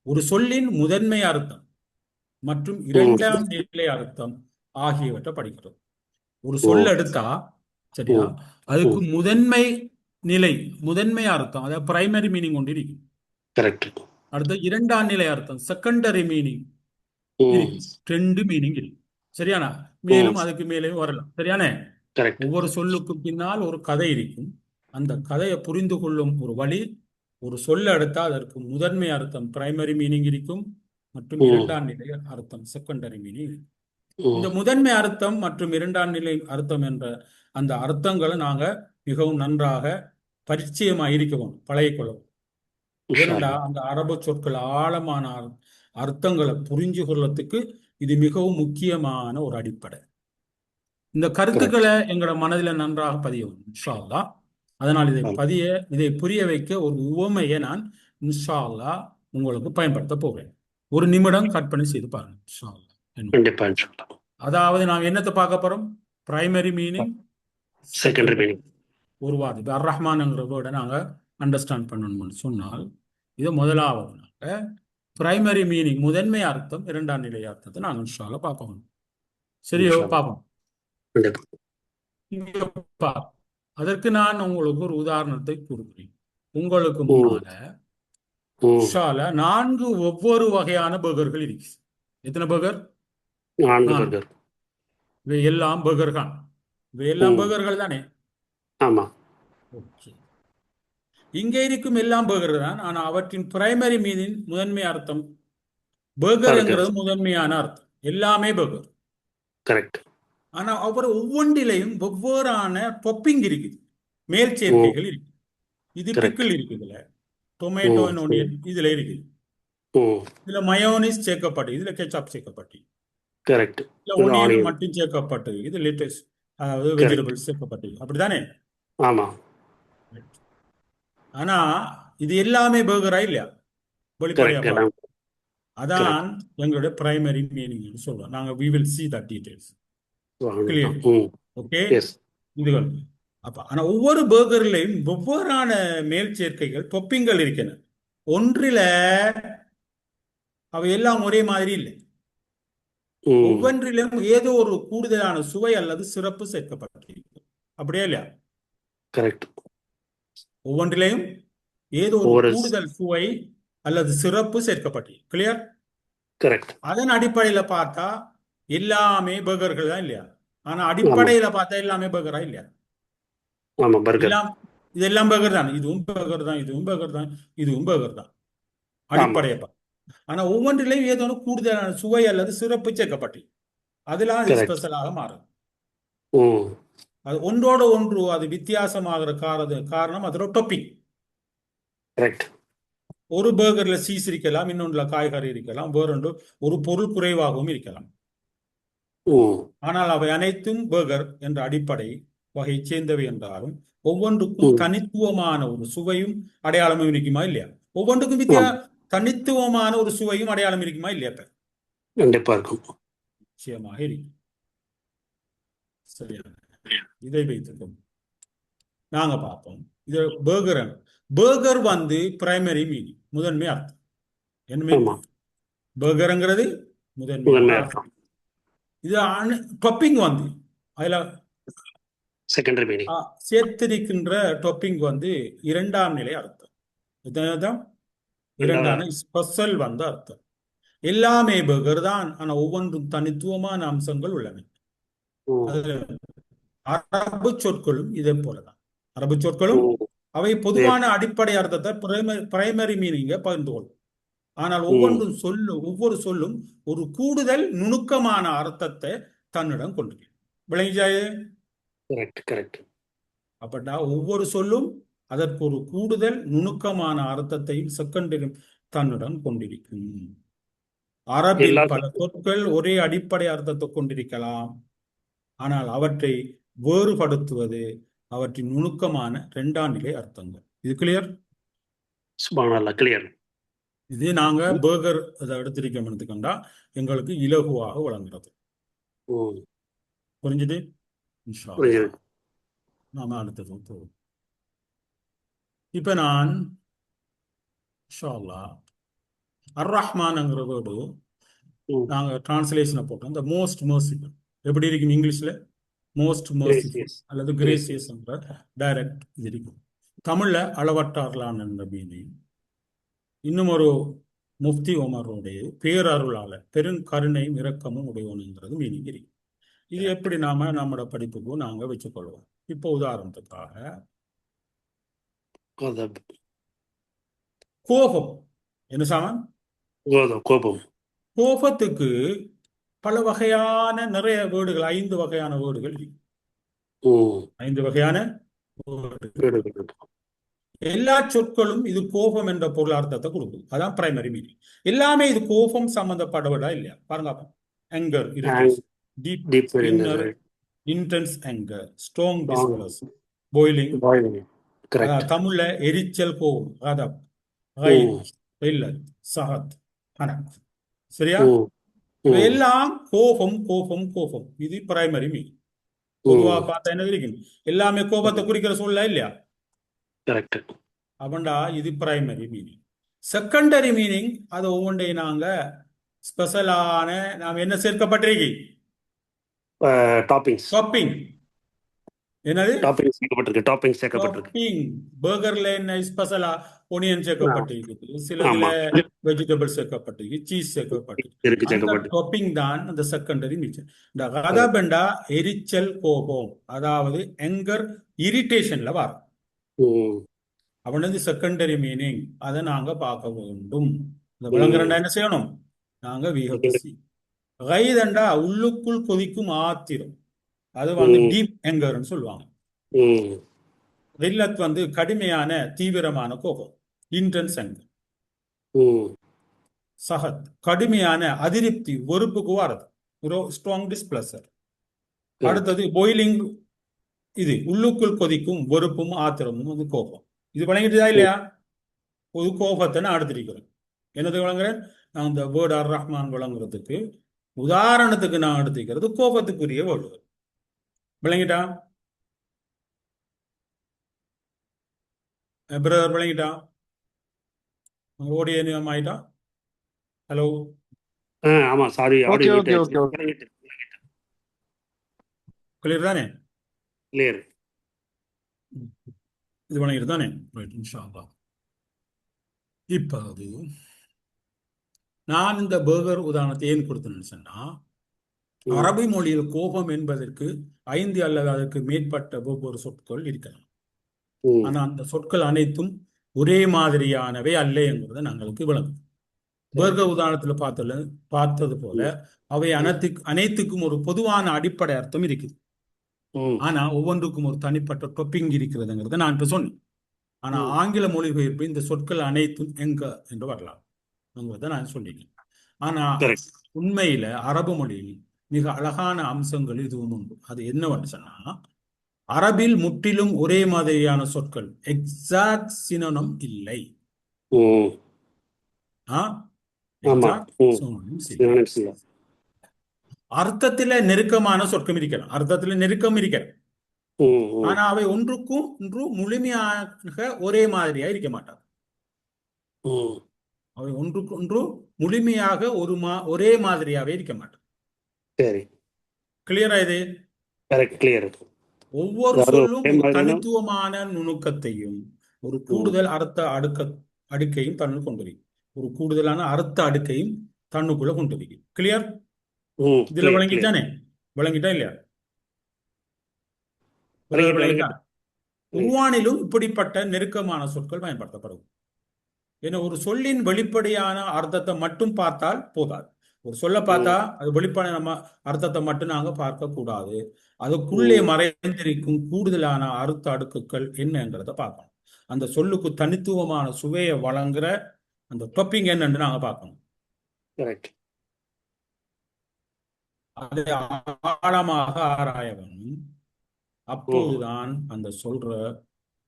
ஒரு சொல்லின் முதன்மை அர்த்தம் மற்றும் இரண்டாம் நிலை அர்த்தம் ஆகியவற்றை படிக்கிறோம். ஒரு சொல் எடுத்தா, சரியா, அதுக்கு முதன்மை அர்த்தம், அதாவது பிரைமரி மீனிங் கொண்டு இருக்கு. அடுத்த இரண்டாம் நிலை அர்த்தம், செகண்டரி மீனிங் இருக்கு. ரெண்டு மீனிங் இருக்கு, சரியானா? மேலும் அதுக்கு மேலேயும் வரலாம், சரியானே? ஒவ்வொரு சொல்லுக்கும் பின்னால் ஒரு கதை இருக்கும். அந்த கதையை புரிந்து கொள்ளும் ஒரு வழி, ஒரு சொல்ல எடுத்தா அதற்கு முதன்மை அர்த்தம் பிரைமரி மீனிங் இருக்கும் மற்றும் இரண்டாம் நிலை அர்த்தம் செகண்டரி மீனிங் இருக்கும். இந்த முதன்மை அர்த்தம் மற்றும் இரண்டாம் நிலை அர்த்தம் என்ற அந்த அர்த்தங்களை நாங்க மிகவும் நன்றாக பரிச்சயமா இருக்கவும் பழகிக்கொள்ளவும். ஏனென்றா அந்த அரபு சொற்கள் ஆழமான அர்த்தங்களை புரிஞ்சு கொள்றதுக்கு இது மிகவும் முக்கியமான ஒரு அடிப்படை. இந்த கருத்துக்களை எங்களோட மனதில் நன்றாக பதியும் இன்ஷா அல்லாஹ். அதனால் இதை புரிய வைக்க ஒரு உவமையை நான் இன்ஷா அல்லாஹ் உங்களுக்கு பயன்படுத்த போகிறேன். ஒரு நிமிடம் கற்பனை செய்து பாருங்க இன்ஷா அல்லாஹ். அதாவது நாம் என்னத்தை பார்க்க போறோம்? Primary meaning, secondary meaning. ஒரு வார்த்தை அர் ரஹ்மான்ங்கிற வேர்டை நாங்க அண்டர்ஸ்டாண்ட் பண்ணணும்னு சொன்னால், இது முதலாவது பிரைமரி மீனிங் முதன்மை அர்த்தம், இரண்டாம் நிலை அர்த்தத்தை நாங்கள் இன்ஷா அல்லாஹ் பார்க்கணும். சரியோ? பார்ப்போம். அதற்கு நான் உங்களுக்கு ஒரு உதாரணத்தை கூறுகிறேன். உங்களுக்கு முன்னால ம் ஷால 4 ஒவ்வொரு வகையான பர்கர்கள் இருக்கு. எத்தனை பர்கர்? 4 4. பர்கர். இவை எல்லாம் பர்கர் தான். இவை எல்லாம் ம் பர்கர்கள் தானே? ஆமா. ஓகே. இங்கே இருக்கும் எல்லாம் பர்கர் தான். ஆனா அவற்றின் பிரைமரி மீனின் முதன்மை அர்த்தம் பர்கர் பர்கர். என்கிறது முதன்மையான அர்த்தம். எல்லாமே பர்கர். கரெக்ட். ஆனா அவர் ஒவ்வொன்றிலையும் வெவ்வேறான டொப்பிங் இருக்குது, மேல் ம் சேர்க்கைகள் இருக்கு. இது கரெக்ட். பிக்கிள் இருக்குதுல, டொமேட்டோ ம் ம் ஒனியன் இதுல இருக்குது. ம் இதுல மயோனிஸ் சேர்க்கப்பட்டு, இதுல கெச்சப் சேர்க்கப்பட்டு, கரெக்ட். இதுல இது ஒனியன் ஆனியன். மட்டும் சேர்க்கப்பட்டு, இது லேட்டஸ்ட் அதாவது கரெக்ட். வெஜிடபிள்ஸ் சேர்க்கப்பட்டு, அப்படித்தானே? ஆமா. ஆனா இது எல்லாமே பர்கரா இல்லையா? வெளிப்படையா கரெக்ட். பாரு. எல்லாம் அதான் கரெக்ட். எங்களுடைய பிரைமரி மீனிங் சொல்றோம். நாங்க we will see that details. Clear? ம் ஓகே. எஸ். இதுகள் அப்ப ஆனா ஒவ்வொரு பர்கர்லையும் ஒவ்வொருயான மேல் சேர்க்கைகள் டொப்பிங்கள் இருக்கின்றன. ஒன்றில அவை எல்லாம் ஒரே மாதிரி இல்லை. ம் ஒவ்வொன்றிலும் ஏதோ ஒரு கூடுதலான சுவை அல்லது சிறப்பு சேர்க்கப்பட்டிருக்கு. அப்படியே இல்லையா? கரெக்ட். ஒவ்வொன்றிலையும் ஏதோ ஒரு ஒவ்வொரு கூடுதல் சுவை அல்லது சிறப்பு சேர்க்கப்பட்டிருக்கு. கிளியர்? கரெக்ட். அதன் அடிப்படையில பார்த்தா எல்லாமே பர்கர்கள் தான் இல்லையா? ஆனா ஆமா. அடிப்படையில பார்த்தா எல்லாமே பர்கரா இல்லையா? ஆமா. பர்கர். எல்லாம் இதெல்லாம் பர்கர் தான். இதுவும் பர்கர் தான், இதுவும் பர்கர் தான், இதுவும் பர்கர் தான் ஆமா. அடிப்படையை பார்த்து. ஆனா ஒவ்வொன்றிலையும் ஏதோ ஒரு கூடுதலான சுவை அல்லது சிறப்பு சேர்க்கப்பட்டு அதெல்லாம் அது கரெக்ட். ஸ்பெஷலாக மாறும். ம் அது ஒன்றோட ஒன்று அது வித்தியாசமாகிற காரணம் அதோட டொப்பிங். கரெக்ட். ஒரு பர்கர்ல சீஸ் இருக்கலாம், இன்னொன்றுல காய்கறி இருக்கலாம், வேறொன்று ஒரு பொருள் குறைவாகவும் இருக்கலாம். ம் ஆனால் அவை அனைத்தும் பர்கர் என்ற அடிப்படை வகையை சேர்ந்தவை என்றாலும் ஒவ்வொன்றுக்கும் ம் தனித்துவமான ஒரு சுவையும் அடையாளமும் இருக்குமா இல்லையா? ஒவ்வொன்றுக்கும் ஆமா. தனித்துவமான ஒரு சுவையும் அடையாளம் இருக்குமா இல்லையா? இப்ப கண்டிப்பா இருக்கும். நிச்சயமாக இருக்கு. சரியா? இதை வைத்துக்கொண்டு நாங்க பார்ப்போம். இது பர்கர் வந்து பிரைமரி மீனிங் முதன்மை அர்த்தம். என்ன ஆமா. பர்கருங்கிறது முதன்மையான முதன்மை அர்த்தம். அர்த்தம். இது டொப்பிங் வந்து அதுல செகண்டரி மீனிங். சேர்த்திருக்கின்ற டொப்பிங் வந்து இரண்டாம் நிலை அர்த்தம். இதுதான் இரண்டான ஸ்பெஷல் வந்து அர்த்தம். எல்லாமே பர்கர் தான், ஆனா ஒவ்வொன்றும் தனித்துவமான அம்சங்கள் உள்ளன. ம் அதுல அரபு சொற்களும் இதே போலதான். அரபு சொற்களும் ம் அவை பொதுவான அடிப்படை அர்த்தத்தை பிரைமரி மீனிங்க பகிர்ந்து கொள்ளும். ஆனால் ஒவ்வொரு சொல்லும் ஒரு கூடுதல் நுணுக்கமான அர்த்தத்தை தன்னிடம் கொண்டிருக்கும். விளங்கிச்சாயே? கரெக்ட். கரெக்ட். அப்படின்னா ஒவ்வொரு சொல்லும் அதற்கு ஒரு கூடுதல் நுணுக்கமான அர்த்தத்தையும் செகண்டரி தன்னுடன் கொண்டிருக்கும். அரபில் எல்லா பல சொற்கள் ஒரே அடிப்படை அர்த்தத்தை கொண்டிருக்கலாம், ஆனால் அவற்றை வேறுபடுத்துவது அவற்றின் நுணுக்கமான இரண்டாம் நிலை அர்த்தங்கள். இது கிளியர்? சுப்ஹானல்லாஹ். கிளியர். இது நாங்க பர்கர் அதை எடுத்திருக்கோம்னா எங்களுக்கு இலகுவாக வழங்குறது. ம் புரிஞ்சுது? இன்ஷா அல்லாஹ். புரியுது. நாம அடுத்தது போவோம். இப்ப நான் இன்ஷா அல்லாஹ் அர் ரஹ்மான்ங்கிற வேர்டு ம் நாங்க டிரான்ஸ்லேஷனை போட்டோம். இந்த மோஸ்ட் மர்சிஃபுல் எப்படி இருக்கும் இங்கிலீஷ்ல? Most merciful gracious. அல்லது கிரேசியஸ். கிரேசியஸ் என்ற டைரக்ட் இது இருக்கும். தமிழ்ல அளவற்றார்லான் என்ற மீனிங். இன்னும் ஒரு முஃப்தி உமருடைய பேரருளாளர் பெருங்கருணையும் இரக்கமும் உடையவனுங்கிறது மீனிங் இருக்கு. இது எப்படி நாம நம்மளோட படிப்புக்கும் நாங்க வச்சுக்கொள்வோம். இப்போ உதாரணத்துக்காக கதப். கோபம் என்ன சாமான்? கோபம். கோபத்துக்கு பல வகையான நிறைய வேர்டுகள், 5 வகையான வேர்டுகள் இருக்கு. ம் 5 வகையான வேர்டுகள். வீடுகள். எல்லா சொற்களும் இது கோபம் என்ற பொருளார்த்தத்தை கொடுக்குது. அதான் பிரைமரி மீனிங். எல்லாமே இது கோபம் சம்பந்தப்படவிடா இல்லையா? பாருங்க. anger irritation, deep Deep inner inner intense anger, strong strong displeasure, boiling. boiling. Correct. தமிழ்ல எரிச்சல், கோபம், கதப், கைத், ம் இல்லத், சஹத், ஹனக். சரியா? ம் ம் இவையெல்லாம் கோபம் கோபம் கோபம். இது பிரைமரி மீனிங். பொதுவா ம் பார்த்தா என்ன இருக்கும்? எல்லாமே கோபத்தை குறிக்கிற சூழ்நிலை இல்லையா? கரெக்ட். அப்படின்னா இது பிரைமரி மீனிங். செகண்டரி மீனிங் அது ஒவ்வொன்றையும் நாங்க ஸ்பெஷலான நாம் என்ன சேர்க்கப்பட்டிருக்கு? டாப்பிங்ஸ். டாப்பிங். என்னது? டாப்பிங் சேர்க்கப்பட்டிருக்கு. டாப்பிங் சேர்க்கப்பட்டிருக்கு. டாப்பிங். பர்கர்ல என்ன ஸ்பெஷலா ஒனியன் ஆ, சேர்க்கப்பட்டிருக்குது, சிலதுல ஆமா வெஜிடபிள் சேர்க்கப்பட்டிருக்கு, சீஸ் சேர்க்கப்பட்டிருக்கு. இருக்கு அந்த சேர்க்கப்பட்டு. டொப்பிங் தான் அந்த செகண்டரி மீச்சர். இந்த கதபெண்டா எரிச்சல், கோபம், அதாவது எங்கர், இரிட்டேஷன்ல வரும். ம் அவனது செகண்டரி மீனிங் அதை நாங்க பார்க்க வேண்டும். இந்த ம் விளங்குறண்டா என்ன செய்யணும்? நாங்க we have to see. கைதண்டா உள்ளுக்குள் கொதிக்கும் ஆத்திரம், அது வந்து ம் டீப் எங்கர்னு சொல்லுவாங்க. ம் வில்லத் வந்து கடுமையான தீவிரமான கோபம், இன்டென்ஸ் அங்கர். ம் சஹத் கடுமையான அதிருப்தி, வெறுப்புக்கு வாரது, ஒரு ஸ்ட்ராங் டிஸ்பிளசர். கரெக்ட். அடுத்தது பாயிலிங், இது உள்ளுக்குள் கொதிக்கும் வெறுப்பும் ஆத்திரமும் அது கோபம். இது வழங்கிட்டுதா இல்லையா? ஒரு கோபத்தை நான் எடுத்திருக்கிறேன். என்னது வழங்குறேன்? நான் இந்த வேர்டு அர் ரஹ்மான் வழங்குறதுக்கு உதாரணத்துக்கு நான் எடுத்துக்கிறது கோபத்துக்குரிய வேர்டு. விளங்கிட்டா பிரதர்? விளங்கிட்டா? ஓடிய நியம் ஆயிட்டா? ஹலோ, ஆமா sorry, okay audio okay meet okay okay. Clear தானே? கிளியர். இது வழங்கிட்டு தானே? ரைட், இன்ஷா அல்லாஹ். இப்போ அது நான் இந்த பர்கர் உதாரணத்தை ஏன் கொடுத்தேன்னு சொன்னா, அரபி மொழியில் கோபம் என்பதற்கு 5 அல்லது அதற்கு மேற்பட்ட ஒவ்வொரு சொற்கள் இருக்கலாம். ஆனா அந்த சொற்கள் அனைத்தும் ஒரே மாதிரியானவை அல்ல என்பது நாங்களுக்கு விளங்கும். பர்கர் உதாரணத்துல பார்த்தது போல அவை அனைத்துக்கும் ஒரு பொதுவான அடிப்படை அர்த்தம் இருக்குது. ஆனா ஒவ்வொன்றுக்கும் ஒரு தனிப்பட்ட டொப்பிங் இருக்கிறதுங்கிறத நான் இப்ப சொன்னேன். ஆனா ஆங்கில மொழிபெயர்ப்பு இந்த சொற்கள் அனைத்தும் எங்க என்று வரலாம் நான் சொல்லிட்டேன். ஆனா உண்மையில அரபு மொழியில் மிக அழகான அம்சங்கள் இதுவும் உண்டு. அது என்னவென்று சொன்னா, அரபில் முற்றிலும் ஒரே மாதிரியான சொற்கள், எக்ஸாக்ட் சினோனிம் இல்லை. அர்த்தத்தில நெருக்கமான சொற்கம் இருக்கிறது, அர்த்தத்தில நெருக்கம் இருக்கிறது. ஆனா அவை ஒன்றுக்கும் ஒன்று முழுமையாக ஒரே மாதிரியா இருக்க மாட்டார். அவை ஒன்றுக்கு ஒன்று முழுமையாக ஒரே மாதிரியாவே இருக்க மாட்டார். சரி, கிளியரா? இது கிளியர். ஒவ்வொரு சொல்லும் ஒரு தனித்துவமான நுணுக்கத்தையும் ஒரு கூடுதல் அர்த்த அடுக்கையும் தன்னுள் கொண்டிருக்கும். ஒரு கூடுதலான அர்த்த அடுக்கையும் தன்னுக்குள்ள கொண்டிருக்கும். கிளியர்? இதுல விளங்கிட்டானே? விளங்கிட்டா இல்லையா? விளங்கிட்டா? குர்ஆனிலும் இப்படிப்பட்ட நெருக்கமான சொற்கள் பயன்படுத்தப்படும். ஏன்னா ஒரு சொல்லின் வெளிப்படையான அர்த்தத்தை மட்டும் பார்த்தால் போதாது. ஒரு சொல்ல பார்த்தா அது வெளிப்படையான அர்த்தத்தை மட்டும் நாங்க பார்க்க கூடாது. அதுக்குள்ளே மறைந்திருக்கும் கூடுதலான அர்த்த அடுக்குகள் என்னங்கிறத பார்க்கணும். அந்த சொல்லுக்கு தனித்துவமான சுவையை வழங்குற அந்த டொப்பிங் என்னன்னு நாங்க பார்க்கணும். அதை ஆழமாக ஆராய வேணும். அப்போதுதான் அந்த சொல்ற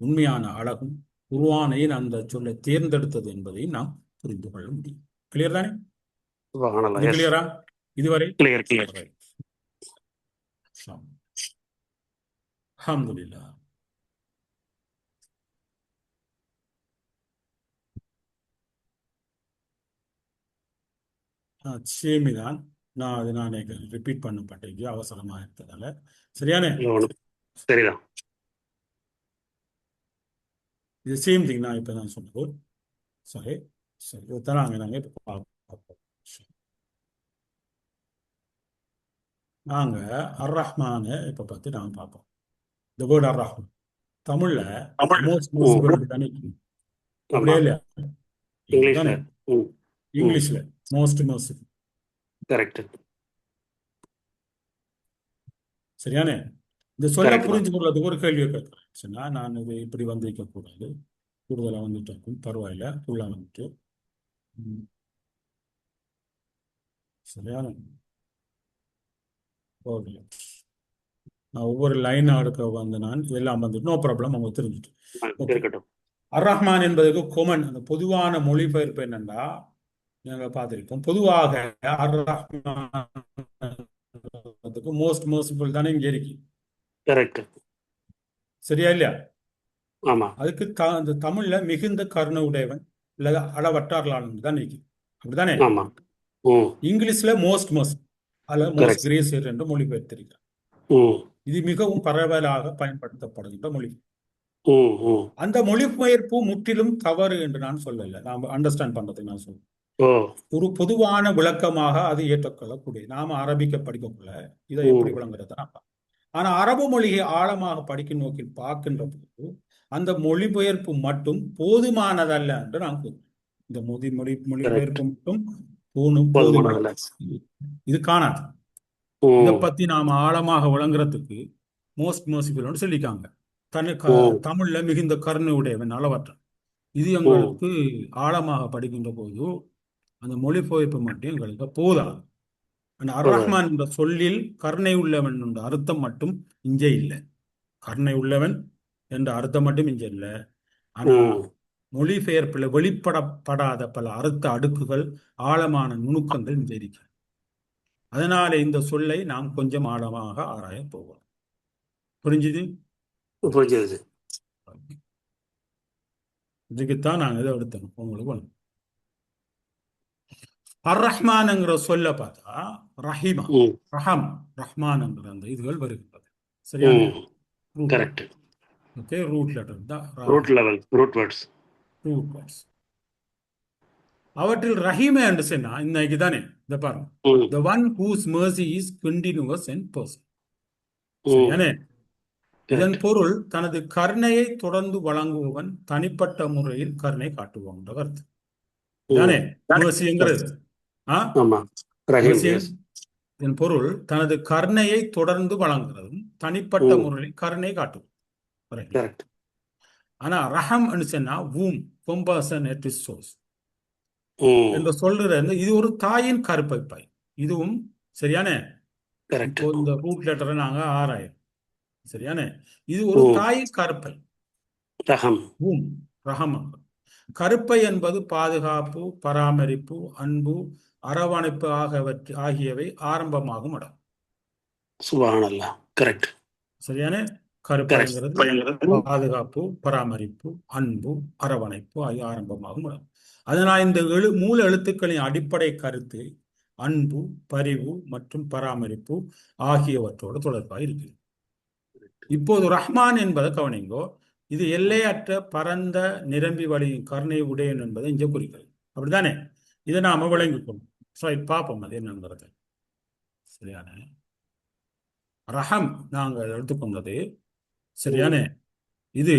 உண்மையான அழகும் குர்ஆனின் அந்த சொல்லை தேர்ந்தெடுத்தது என்பதை நாம் புரிந்து கொள்ள முடியும். கிளியர் தானே? கிளியரா இதுவரை? கிளியர். அல்ஹம்துலில்லாஹ். சேமிதான். நான் ரிப்பீட் பண்ணப்பட்டது அவசரமா இருந்ததால. சரியானே? சரிதான். இது சேம் திங் நான் இப்ப நான் சொன்னது. சரி சரி, இதைத்தான் நாங்க இப்ப பார்ப்போம். நாங்க அர் ரஹ்மான இப்ப பார்த்து நாங்க பார்ப்போம். இந்த வேர்ட் அர் ரஹ்மான் தமிழ்ல மோஸ்ட் மர்சிபிள் தானே? அப்படியே இல்லையா? இங்கிலீஷ்ல மோஸ்ட் மர்சிபிள். கரெக்ட். சரியானே? இந்த சொல்ல புரிஞ்சு கொள்றதுக்கு ஒரு கேள்வியை கேட்கிறேன். சொன்னா நான் இது இப்படி வந்திருக்க கூடாது, கூடுதலா வந்துட்டு பரவாயில்ல, ஃபுல்லா வந்துட்டு. சரியான நான் ஒவ்வொரு லைன் அடுக்க வந்து நான் இதெல்லாம் வந்துட்டு நோ ப்ராப்ளம், அவங்க தெரிஞ்சுட்டு. அர் ரஹ்மான் என்பதுக்கு கொமன், அந்த பொதுவான மொழிபெயர்ப்பு என்னன்னா நாங்க பார்த்திருப்போம். பொதுவாக அர் ரஹ்மான் மோஸ்ட் மர்சிபிள் தானே இங்க இருக்கு. கரெக்ட். சரியா இல்லையா? ஆமா. அதுக்கு அந்த தமிழ்ல மிகுந்த கருணை உடையவன் இல்ல அளவற்றார்களானது தான் இருக்கு. அப்படித்தானே? ஆமா. இங்கிலீஷ்ல மோஸ்ட் மர்சிபிள் அல்ல மோஸ்ட் கிரேசியஸ் என்று மொழிபெயர்த்திருக்கிறார். இது மிகவும் பரவலாக பயன்படுத்தப்படுகின்ற மொழி. ம் ம் அந்த மொழிபெயர்ப்பு முற்றிலும் தவறு என்று நான் சொல்லல. நாம் அண்டர்ஸ்டாண்ட் பண்றதுக்கு நான் சொல்றேன். ஓ ஒரு பொதுவான விளக்கமாக அது ஏற்றுக்கொள்ளக்கூடிய, நாம அரபிக்க படிக்கக்குள்ள இதை எப்படி ம் விளங்குறது. ஆனா அரபு மொழியை ஆழமாக படிக்கும் நோக்கில் பார்க்கின்ற போது அந்த மொழிபெயர்ப்பு மட்டும் போதுமானதல்ல என்று நான் கூறுவேன். இந்த கரெக்ட் மொழிபெயர்ப்பு மட்டும் போதுமானது. போதுமானதில்ல. இது காணாது. இதை ம் பத்தி நாம ஆழமாக விளங்குறதுக்கு மோஸ்ட் மர்சிபிள் சொல்லிக்காங்க. ம் தமிழ்ல மிகுந்த கருணை உடையவன் அளவற்றான். இது ம் எங்களுக்கு ஆழமாக படிக்கின்ற போது அந்த மொழிபெயர்ப்பு மட்டும் எங்களுக்கு போதாது. அந்த அர் போதாது. ரஹ்மான் என்ற சொல்லில் கருணை உள்ளவன் என்ற அர்த்தம் மட்டும் இங்கே இல்லை. கருணை உள்ளவன் என்ற அர்த்தம் மட்டும் இங்கே இல்லை. ஆனா ம் மொழிபெயர்ப்பில் வெளிப்படப்படாத பல அர்த்த அடுக்குகள், ஆழமான நுணுக்கங்கள் இங்கே இருக்கு. அதனால இந்த சொல்லை நாம் கொஞ்சம் ஆழமாக ஆராய போவோம். புரிஞ்சுது? புரிஞ்சது. இதுக்குத்தான் நாங்கள் இதை எடுத்தோம் உங்களுக்கு வந்து. அர் ரஹ்மான்ங்கிற சொல்ல பார்த்தா ரஹிமா, ம் ரஹம், ரஹ்மான்ங்கிற அந்த இதுகள் வருகின்றது. சரியான ம் root correct. Okay, root letter தான் root level root words. Root words. அவற்றில் ரஹீமே என்று சொன்னா இன்னைக்கு தானே இந்த பாருங்க, ம் the one whose mercy is continuous and personal. ம் சரியானே? இதன் கரெக்ட். பொருள் தனது கருணையை தொடர்ந்து வழங்குபவன் தனிப்பட்ட முறையில் கருணை காட்டுவான் கருத்து ம் தானே mercyங்கிறது. ஆ ஆமா. Rahim mercy yes. இதன் பொருள் தனது கருணையை தொடர்ந்து வழங்குறதும் தனிப்பட்ட ம் முறையில் கருணை காட்டுவோம். கரெக்ட். ஆனா ரஹம் சொன்னா whom compassion at its source ம் என்று சொல்றது இது ஒரு தாயின் கருப்பை பாய். இதுவும் சரியானே? கரெக்ட். இப்போ இந்த ரூட் லெட்டரை நாங்க ஆராயம். சரியானே? இது ஒரு ம் தாயின் கருப்பை. ரஹம். whom ரஹம். கருப்பை என்பது பாதுகாப்பு, பராமரிப்பு, அன்பு, அரவணைப்பு ஆகியவை ஆரம்பமாகும் இடம். சுப்ஹானல்லாஹ். கரெக்ட். சரியானே? கரெக்ட். கருப்பைங்கிறது பாதுகாப்பு, பராமரிப்பு, அன்பு, அரவணைப்பு ஆகிய ஆரம்பமாகும் இடம். அதனால் இந்த மூல எழுத்துக்களின் அடிப்படை கருத்து அன்பு, பரிவு மற்றும் பராமரிப்பு ஆகியவற்றோடு தொடர்பாக இருக்கு. இப்போது ரஹ்மான் என்பதை கவனிங்கோ. இது எல்லையற்ற பரந்த நிரம்பி வழியும் கருணை உடையன் என்பதை இங்கே குறிக்கிறது. அப்படித்தானே? இதை நாம விளங்கிக்கணும். பார்ப்போம் அது என்னங்கிறது. சரியான ரஹம் நாங்கள் எடுத்துக்கொண்டது. சரியானே? இது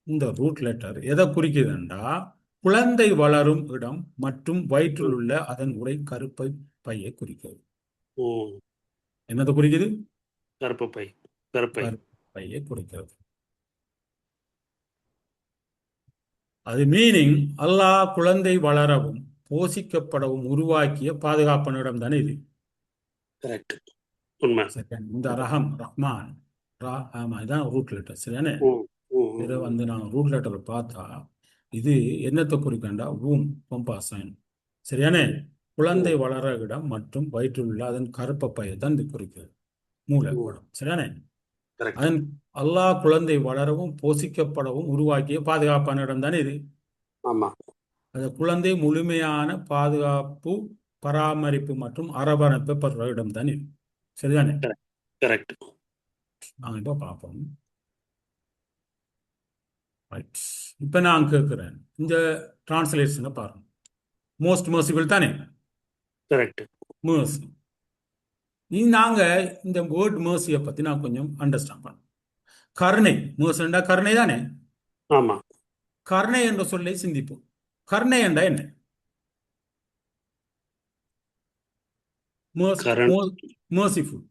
இந்த ரூட் லெட்டர் எதை குறிக்குதுண்டா குழந்தை வளரும் இடம் மற்றும் வயிற்றில் உள்ள அதன் உரை கருப்பை பையை குறிக்கிறது. ம் என்னதை குறிக்குது? கருப்பு பை. கருப்பை. பையை குறிக்கிறது. அது மீனிங் அல்லாஹ் குழந்தை வளரவும் போஷிக்கப்படவும் உருவாக்கிய பாதுகாப்பனிடம் தானே இது. கரெக்ட். உண்மை. இந்த ரஹம் ரஹ்மான் ஆமா இதான் ரூட் லெட்டர். சரியானே? ம் ம் இதை வந்து நான் ரூட் லெட்டர் பார்த்தா இது என்னத்தை குறிக்கண்டா ஊம் பொம்பாசன். சரியானே? குழந்தை வளர இடம் மற்றும் வயிற்றில் உள்ள அதன் கருப்ப பையை தான் இது குறிக்கிறது. மூல இடம். சரியானே? கரெக்ட். அதன் அல்லாஹ் குழந்தை வளரவும் போஷிக்கப்படவும் உருவாக்கிய பாதுகாப்பான இடம் தானே இது. ஆமா. அந்த குழந்தை முழுமையான பாதுகாப்பு, பராமரிப்பு மற்றும் அரவணைப்பு பெற இடம் தான் இது. சரிதானே? கரெக்ட். நாங்கள் இப்போ பார்ப்போம். ரைட். இப்போ நான் கேட்குறேன், இந்த டிரான்ஸ்லேஷனை பாருங்க. மோஸ்ட் மர்சிபிள் தானே? கரெக்ட். மேர்சி. நாங்க இந்த வேர்ட் மேர்சியை பத்தி நான் கொஞ்சம் அண்டர்ஸ்டாண்ட் பண்ணோம். கருணை, மேர்சிண்டா கருணை தானே? ஆமா. கருணை என்ற சொல்லை சிந்திப்போம். கருணை என்றா என்ன? மேர்சிஃபுல்.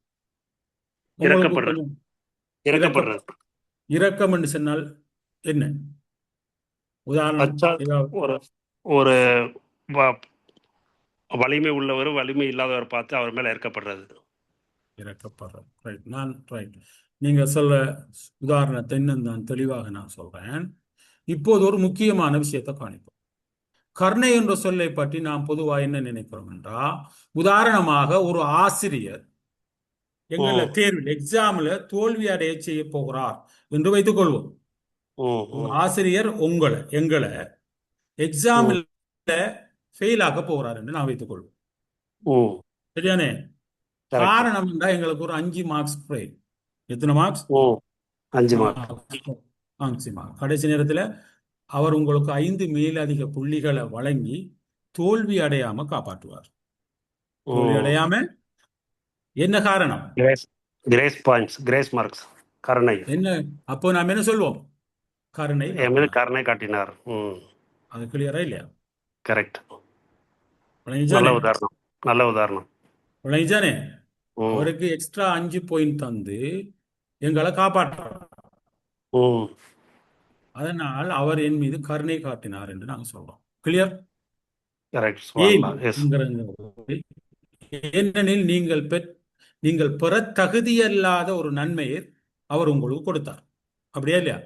இரக்கம் என்று சொன்னால் என்ன? உதாரணம் ஒரு வலிமை உள்ளவர் வலிமை இல்லாதவர் பார்த்து அவர் மேல இறக்கப்படுறது. ரைட். ரைட். நீங்க சொல்ற உதாரணத்தை இன்னும் நான் தெளிவாக நான் சொல்றேன். இப்போது ஒரு முக்கியமான விஷயத்தை காணிப்போம். கருணை என்ற சொல்லை பற்றி நாம் பொதுவாக என்ன நினைக்கிறோம் என்றால், உதாரணமாக ஒரு ஆசிரியர் எங்களை தேர்வில் எக்ஸாம்ல தோல்வி அடைய செய்ய போகிறார் என்று வைத்துக் கொள்வோம். ஆசிரியர் எங்களை எக்ஸாம்ல ஃபெயில் ஆக போகிறார் என்று நான் வைத்துக் கொள்வோம். சரியானே? காரணம் என்றா எங்களுக்கு ஒரு 5 மார்க்ஸ் குறை. எத்தனை மார்க்ஸ்? 5 மார்க். 5 மார்க். கடைசி நேரத்தில் அவர் உங்களுக்கு 5 மேலதிக புள்ளிகளை வழங்கி தோல்வி அடையாம காப்பாற்றுவார். தோல்வி அடையாம என்ன காரணம்? கிரேஸ் பாயிண்ட்ஸ், கிரேஸ் மார்க்ஸ், கருணை. என்ன அப்போ நாம் என்ன சொல்வோம்? கருணை என் மீது காட்டினார். கருணை காட்டினார். அது கிளியரா இல்லையா? கரெக்ட். நல்ல விளங்கிச்சானே? உதாரணம், நல்ல உதாரணம். விளங்கிச்சானே? அவருக்கு எக்ஸ்ட்ரா 5 பாயிண்ட் தந்து எங்களை காப்பாற்றார். அதனால் அவர் என் மீது கருணை காட்டினார் என்று நாங்கள் சொல்றோம். கிளியர்? கரெக்ட். ஏனெனில் நீங்கள் பெற தகுதியல்லாத ஒரு நன்மையை அவர் உங்களுக்கு கொடுத்தார். அப்படியா இல்லையா?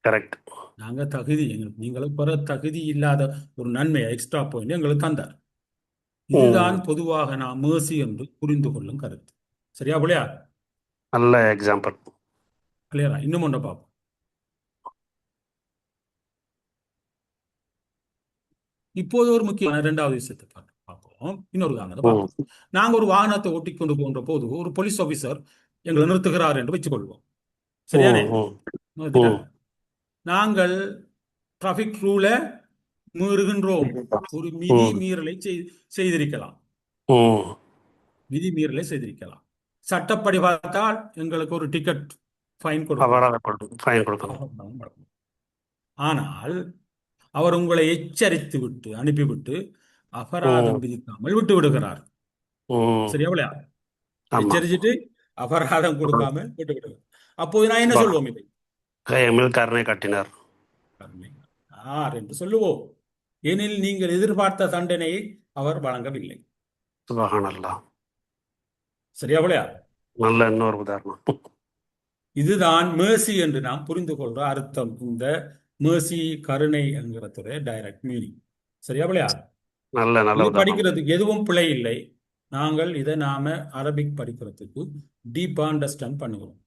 கரெக்ட். நாங்க தகுதி நீங்கள் பெற தகுதி இல்லாத ஒரு நன்மையை எக்ஸ்ட்ரா பாயிண்ட் எங்களுக்கு தந்தார். இதுதான் பொதுவாக நாம் மேர்சி என்று புரிந்து கொள்ளும் கருத்து. சரியா போலியா? நல்ல எக்ஸாம்பிள். கிளியரா? இன்னும் ஒன்றை பார்ப்போம். இப்போது ஒரு முக்கியமான 2வது விஷயத்தை பார்ப்போம். இன்னொரு காரணத்தை பார்ப்போம். நாங்கள் ஒரு வாகனத்தை ஓட்டி கொண்டு போகின்ற போது ஒரு போலீஸ் ஆபீசர் எங்களை நிறுத்துகிறார் என்று வச்சுக் கொள்வோம். சரியானே? நாங்கள் டிராபிக் ரூல மீறுகின்றோம். ஒரு விதி மீறலை செய்திருக்கலாம். விதி மீறலை செய்திருக்கலாம். சட்டப்படி பார்த்தால் எங்களுக்கு ஒரு டிக்கெட் ஃபைன் கொடுக்கணும். ஆனால் அவர் உங்களை எச்சரித்து விட்டு அனுப்பிவிட்டு அபராதம் விதிக்காமல் விட்டு விடுகிறார். சரியா? எச்சரிச்சுட்டு அபராதம் கொடுக்காம விட்டு விடுகிறார். அப்போது நான் என்ன சொல்லுவோம்? இதை கருணை காட்டினார் என்று சொல்லுவோம். ஏனில் நீங்கள் எதிர்பார்த்த தண்டனையை அவர் வழங்கவில்லை. சரியா? நல்ல இன்னொரு உதாரணம். இதுதான் மேர்சி என்று நாம் புரிந்து கொள்ற அர்த்தம். இந்த மேர்சி, கருணை என்கிற டைரக்ட் மீனிங். சரியா? நல்ல படிக்கிறதுக்கு எதுவும் பிழை இல்லை. நாங்கள் இதை நாம அரபிக் படிக்கிறதுக்கு டீப்பா அண்டர்ஸ்டாண்ட் பண்ணுகிறோம்.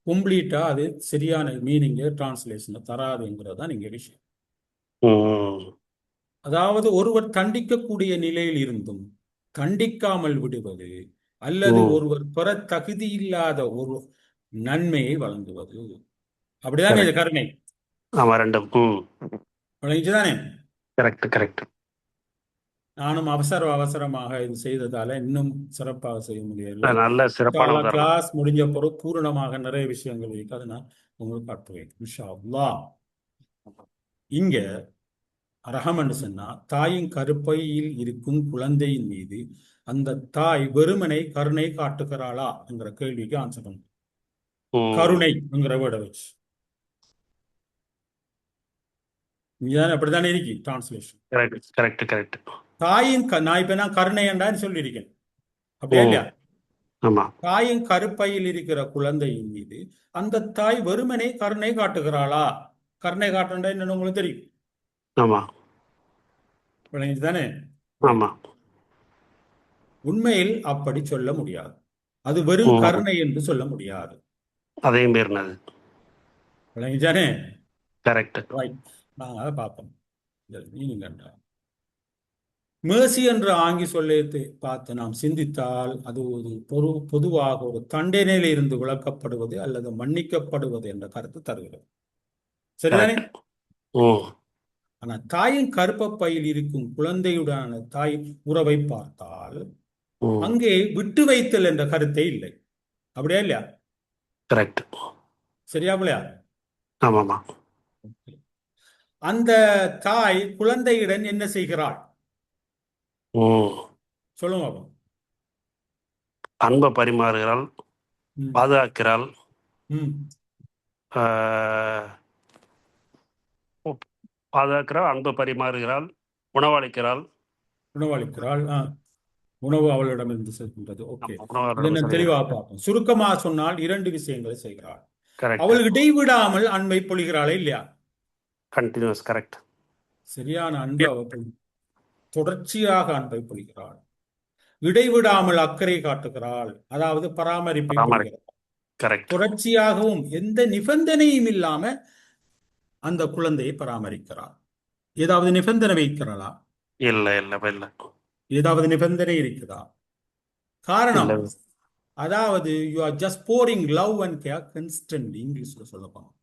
கம்ப்ளீட்டா அது சரியான மீனிங் டிரான்ஸ்லேஷன் தராதுங்கிறது தான் இங்க விஷயம். அதாவது ஒருவர் தண்டிக்கக்கூடிய நிலையில் இருந்தும் தண்டிக்காமல் விடுவது அல்லது ஒருவர் பெற தகுதி இல்லாத ஒரு நன்மையை வழங்குவது. அப்படிதான் இது கருணை. விளங்கிச்சுதானே? நானும் அவசரமாக இது செய்ததால இன்னும் சிறப்பாக செய்ய முடியல. கிளாஸ் முடிஞ்ச பிறகு பூரணமாக நிறைய விஷயங்கள் இருக்கு. அதை நான் உங்களுக்கு காட்டுவேன் இன்ஷா அல்லாஹ். இங்க ரஹமன்னு சொன்னா தாயின் கருப்பையில் இருக்கும் குழந்தையின் மீது அந்த தாய் வெறுமனை கருணை காட்டுகிறாளா என்கிற கேள்விக்கு ஆன்சர் பண்ணு. கருணை என்கிற வேர்டை வச்சு அப்படித்தானே இருக்கு டிரான்ஸ்லேஷன். தாயின் நான் இப்ப நான் கருணை என்றான்னு சொல்லியிருக்கேன். அப்படியா இல்லையா? தாயின் கருப்பையில் இருக்கிற குழந்தையின் மீது அந்த தாய் வெறுமனை கருணை காட்டுகிறாளா? கருணை காட்டுறா என்னன்னு உங்களுக்கு தெரியும். விளங்கிச்சுதானே? உண்மையில் அப்படி சொல்ல முடியாது. அது வெறும் கருணை என்று சொல்ல முடியாது. அதையும் மீறினது. விளங்கிச்சானே? நாங்க அதை பார்ப்போம். மேர்சி என்ற ஆங்கி சொல்லத்தை பார்த்து நாம் சிந்தித்தால் அது ஒரு பொதுவாக ஒரு தண்டனையில் இருந்து விளக்கப்படுவது அல்லது மன்னிக்கப்படுவது என்ற கருத்து தருகிறது. சரிதானே? ஆனா தாயின் கருப்பையில் இருக்கும் குழந்தையுடனான தாய் உறவை பார்த்தால் அங்கே விட்டு வைத்தல் என்ற கருத்தே இல்லை. அப்படியா இல்லையா? சரியா? அந்த தாய் குழந்தையுடன் என்ன செய்கிறாள் சொல்லுங்க. அன்பை பரிமாறுகிறாள், பாதுகாக்கிறாள், அன்பை பரிமாறுகிறாள், உணவளிக்கிறாள். உணவு அவளிடமிருந்து செல்கின்றது. ஓகே, தெளிவாக பார்ப்போம். சுருக்கமாக சொன்னால் 2 விஷயங்களை செய்கிறாள். அவள் இடைவிடாமல் அன்பை பொழிகிறாளே இல்லையா? கண்டினியூஸ். கரெக்ட். சரியான அன்பு அவள் தொடர்ச்சியாக அன்பை பொழிகிறாள். இடைவிடாமல் அக்கறை காட்டுகிறாள், அதாவது பராமரிப்பை தொடர்ச்சியாகவும் எந்த நிபந்தனையும் இல்லாம அந்த குழந்தையை பராமரிக்கிறாள். ஏதாவது நிபந்தனை வைக்கிறாளா? இல்ல. ஏதாவது நிபந்தனை இருக்குதா? காரணம் அதாவது you are just pouring love and care constantly, இங்கிலீஷ்ல சொல்ல போனோம்.